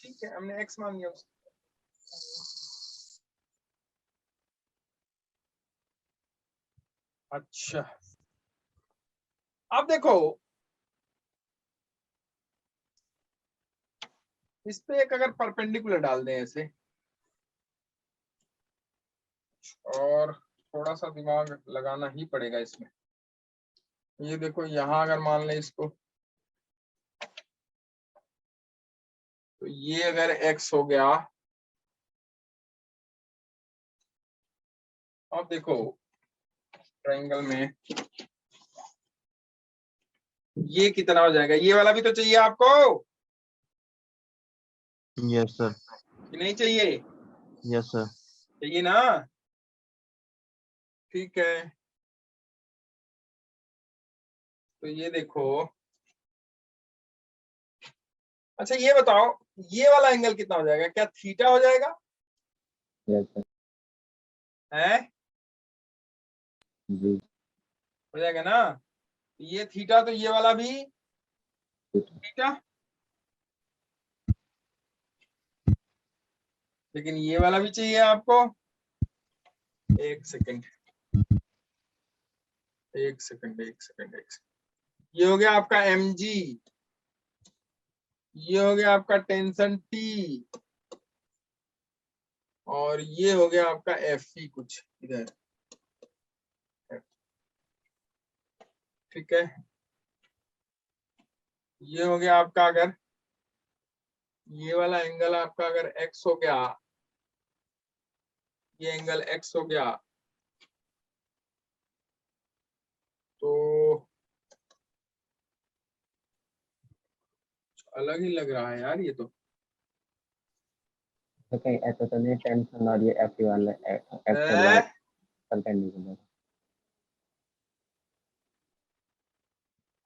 ठीक है, हमने x मान लिया उसको। अच्छा अब देखो, इस पे एक अगर परपेंडिकुलर डाल दें ऐसे, और थोड़ा सा दिमाग लगाना ही पड़ेगा इसमें। ये देखो यहां अगर मान लें इसको, तो ये अगर x हो गया, अब देखो ट्रायंगल में ये कितना हो जाएगा? ये वाला भी तो चाहिए आपको यस सर। कि नहीं चाहिए? Yes sir. चाहिए ना? ठीक है, तो ये देखो, अच्छा ये बताओ, ये वाला एंगल कितना हो जाएगा? क्या थीटा हो जाएगा? Yes sir. है जी। हो जाएगा ना? ये थीटा तो ये वाला भी थीटा, लेकिन ये वाला भी चाहिए आपको। एक सेकंड एक सेकंड एक सेकंड एक सेकंड। ये हो गया आपका mg, ये हो गया आपका टेंशन T, और ये हो गया आपका Fe कुछ इधर। ठीक है, ये हो गया आपका, अगर ये वाला एंगल आपका अगर x हो गया, ये एंगल x हो गया, तो अलग ही लग रहा है यार ये तो। तो कहीं ऐसा तो नहीं टेंशन और ये एफ वाला एक्स वाला है? परपेंडिकुलर।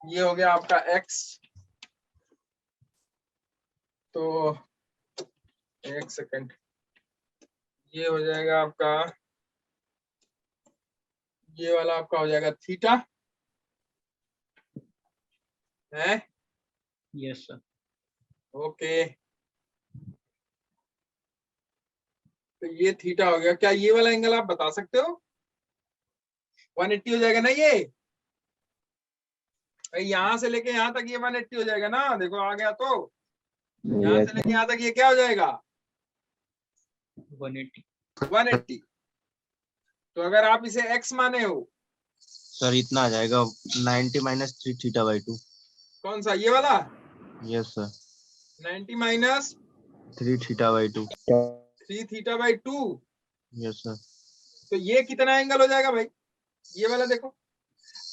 ये हो गया आपका x, तो एक सेकंड, ये हो जाएगा आपका, ये वाला आपका हो जाएगा थीटा। है Yes, sir. ओके, तो ये थीटा हो गया। क्या ये वाला एंगल आप बता सकते हो? 180 हो जाएगा ना ये? भाई यहां से लेके यहां तक ये 180 हो जाएगा ना? देखो आ गया तो, यहां यस से लेके यहां तक ये क्या हो जाएगा? 180. 180। तो अगर आप इसे x माने हो, सर इतना आ जाएगा 90 माइनस 3 थीटा बाई 2। कौन सा ये वाला? Yes sir. 90 minus 3 theta by 2। 3 theta by 2। Yes sir. तो ये कितना एंगल हो जाएगा भाई? ये वाला देखो,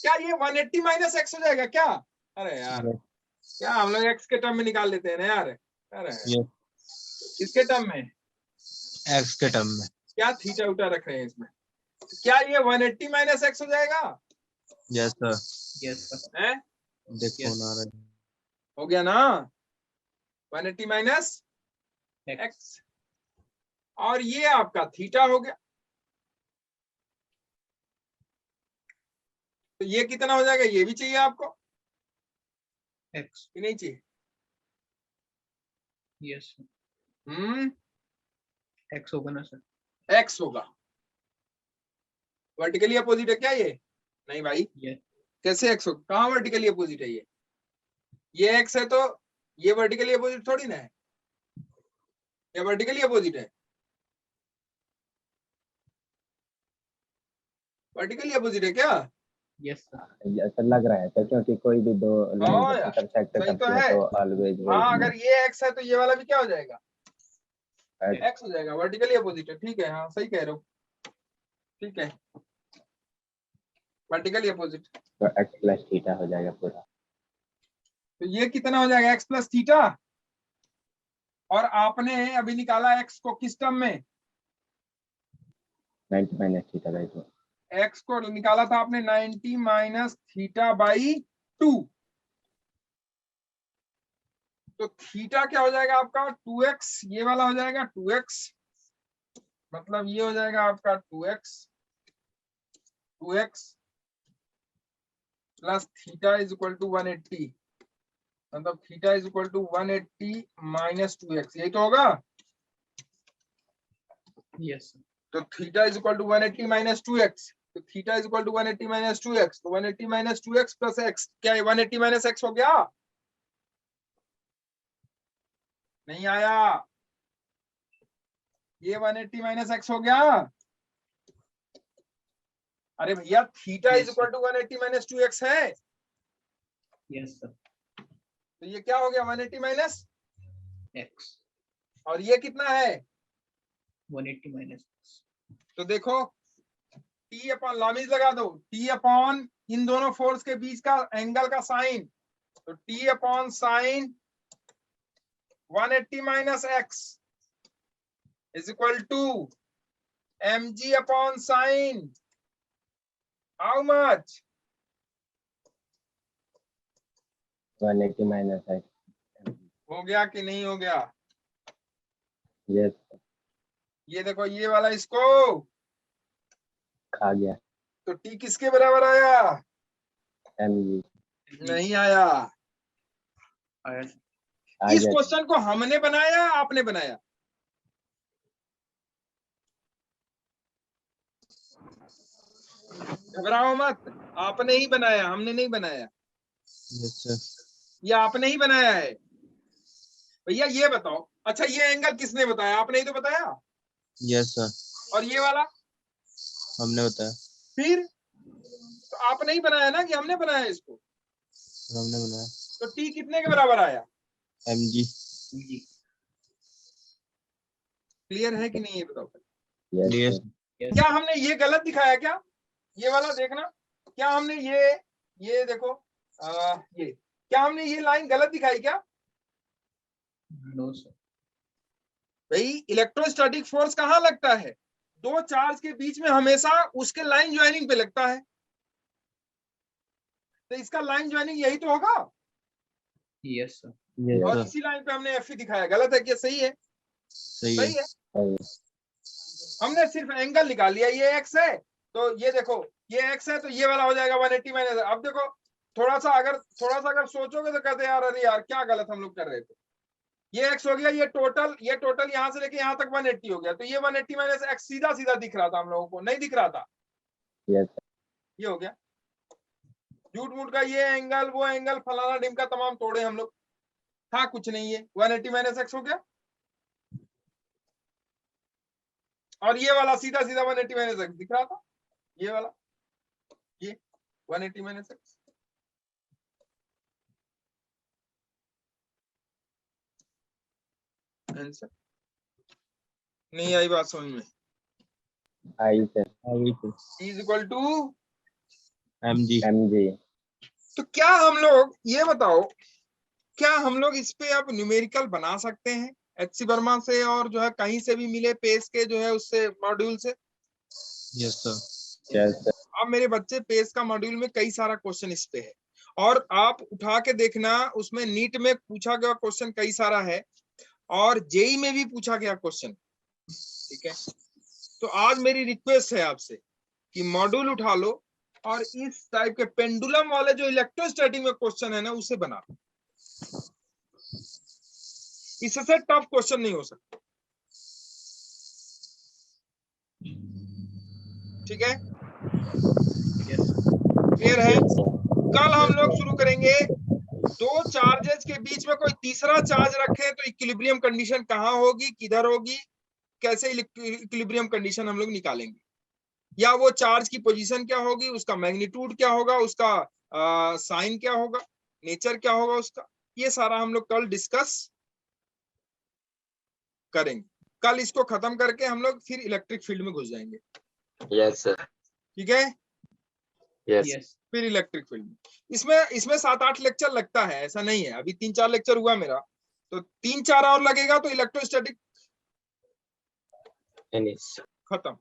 क्या ये 180 माइनस x हो जाएगा क्या? अरे यार, क्या हम लोग x के टर्म में निकाल लेते हैं ना यार। अरे यस। किसके टर्म में? एक्स के टर्म में। क्या थीटा उटा रख रहे हैं इसमें? तो क्या ये 180 माइनस x हो जाएगा? Yes sir. Yes, sir. है? देखो Yes. ना रहा हो गया ना? 180 माइनस x, और ये आपका थीटा हो गया। तो ये कितना हो जाएगा? ये भी चाहिए आपको X. कि नहीं चाहिए? Yes, sir. X होगा ना सर? x होगा। वर्टिकली अपोजिट है क्या ये? नहीं भाई, Yes. कैसे एक्स हो, कहाँ वर्टिकली अपोजिट है ये एक्स है तो ये वर्टिकली अपोजिट थोड़ी ना है, ये वर्टिकली अपोजिट है, वर्टिकली अपोजिट है क्या? Yes, sir. ऐसा लग रहा है सर, क्योंकि कोई भी दो हाँ लाइन यार, इंटरसेक्ट सही तो करती है है। तो ऑलवेज हाँ अगर ये एक्स है तो ये वाला भी क्या हो जाएगा, वही एक्स हो जाएगा, वर्टिकली अपोजिट है, ठीक है, हाँ सही कह रहे हो, ठीक है, वर्टिकली अपोजिट। तो एक्स प्लस थीटा हो जाएगा पूरा। तो ये कितना हो जाएगा, एक्स प्लस थीटा, और आपने अभी निकाला एक्स को किस टर्म में, 90 माइनस थीटा बाई 2। एक्स को निकाला था आपने 90 माइनस थीटा बाई 2, तो थीटा क्या हो जाएगा आपका 2x, ये वाला हो जाएगा 2x, मतलब ये हो जाएगा आपका 2x plus theta is equal to 180, मतलब theta is equal to 180 minus 2x, यही तो होगा। Yes, sir. तो theta is equal to 180 minus 2x, तो theta is equal to 180 minus 2x, तो 180 माइनस 2x प्लस x, क्या है 180 माइनस x हो गया, नहीं आया, ये 180 माइनस x हो गया। अरे भैया theta is Yes, equal to 180 minus 2x है, Yes, sir. तो ये क्या हो गया 180 माइनस, X. और ये कितना है, 180 minus X. तो देखो t अपॉन लामिज लगा दो, t अपॉन इन दोनों फोर्स के बीच का एंगल का साइन, तो t upon sine 180 minus x is equal to mg upon sine how much, 180 minus x. हो गया कि नहीं हो गया, यस, ये देखो ये वाला इसको, खा गया। तो t किसके बराबर आया, एम जी नहीं आया। Yes. आ इस गया। क्वेश्चन को हमने बनाया आपने बनाया, घबराओ मत, आपने ही बनाया, हमने नहीं बनाया, यस सर। ये आपने ही बनाया है। भैया ये बताओ, अच्छा ये एंगल किसने बताया, आपने ही तो बताया, यस सर, और ये वाला हमने बताया, फिर, तो आपने ही बनाया ना कि हमने बनाया इसको, हमने बनाया। तो टी कितने के बराबर आया, mg। G. क्लियर है कि नहीं ये बताओ। Yes Yes. सर। Yes. क्या हमने ये गलत दिखाया क्या, ये वाला देखना, क्या हमने ये देखो ये क्या हमने ये लाइन गलत दिखाई क्या, No, sir. भाई इलेक्ट्रोस्टैटिक फोर्स कहाँ लगता है, दो चार्ज के बीच में हमेशा उसके लाइन ज्वाइनिंग पे लगता है, तो इसका लाइन ज्वाइनिंग यही तो होगा, Yes, sir. यस और सर, इसी लाइन पे हमने एफ दिखाया, गलत है क्या, सही है, सही सही है। है, सही। हमने सिर्फ एंगल निकाल लिया, ये एक्स है तो ये देखो ये एक्स है तो ये वाला हो जाएगा 180 माइनस, अब देखो थोड़ा सा अगर सोचोगे तो कहते यार अरे यार क्या गलत हम लोग कर रहे थे, ये एक्स हो गया, ये टोटल यहाँ से लेके यहाँ तक 180 हो गया, तो ये 180 माइनस एक्स सीधा सीधा दिख रहा था हम लोगों को, नहीं दिख रहा था, यस सर। ये हो गया, झूठ मूठ का ये एंगल वो एंगल फलाना ढिमका तमाम तोड़े हम लोग, था कुछ नहीं, ये 180 माइनस एक्स हो गया, और ये वाला सीधा सीधा 180 माइनस एक्स दिख रहा था, ये वाला ये 180 माइनस एक्स, आंसर नहीं आई बात समझ में, आई sir. Is equal to mg। M g. तो क्या हम लोग ये बताओ, क्या हम लोग इस पे अब न्यूमेरिकल बना सकते हैं एचसी वर्मा से, और जो है कहीं से भी मिले पेस के जो है उससे मॉड्यूल से, यस सर। Yes sir. अब मेरे बच्चे पेस का मॉड्यूल में कई सारा क्वेश्चन इस पे है, और आप उठा के देखना उसमें नीट में पूछा गया क्वेश्चन कई सारा है, और जेई में भी पूछा गया क्वेश्चन, ठीक है, तो आज मेरी रिक्वेस्ट है आपसे कि मॉड्यूल उठा लो और इस टाइप के पेंडुलम वाले जो इलेक्ट्रोस्टैटिक में क्वेश्चन है ना उसे बना लो, इससे टफ क्वेश्चन नहीं हो सकता, ठीक है, Yes. क्लियर है? Yes, sir. कल हम लोग शुरू करेंगे दो चार्जेस के बीच में कोई तीसरा चार्ज रखे तो इक्विलिब्रियम कंडीशन कहाँ होगी, किधर होगी, कैसे इक्विलिब्रियम कंडीशन हम लोग निकालेंगे, या वो चार्ज की पोजीशन क्या होगी, उसका मैग्नीट्यूड क्या होगा, उसका साइन क्या होगा, नेचर क्या होगा उसका, ये सारा हम लोग कल डिस्कस करेंगे। कल इसको खत्म करके हम लोग फिर इलेक्ट्रिक फील्ड में घुस जाएंगे। Yes, sir. ठीक है? Yes. Yes. फिर इलेक्ट्रिक फील्ड में इसमें 7-8 लेक्चर लगता है, ऐसा नहीं है। अभी 3-4 लेक्चर हुआ मेरा, तो 3-4 और लगेगा तो इलेक्ट्रोस्टैटिक Finish. खत्म।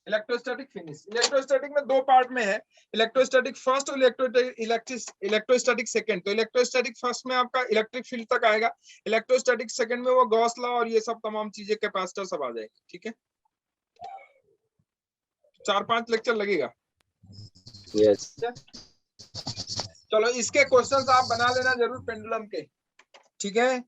Electrostatic finish. इलेक्ट्रोस्टैटिक में दो पार्ट में है, इलेक्ट्रोस्टैटिक फर्स्ट और इलेक्ट्रोस्टैटिक सेकंड। तो इलेक्ट्रोस्टैटिक फर्स्ट में आपका इलेक्ट्रिक फील्ड तक आएगा, इलेक्ट्रोस्टैटिक सेकंड में वो गॉस लॉ और ये सब तमाम चीजें, कैपेसिटर सब आ जाएगी। ठीक है? 4-5 लेक्चर लगेगा। Yes. चलो इसके क्वेश्चंस आप बना लेना जरूर पेंडुलम के। ठीक है?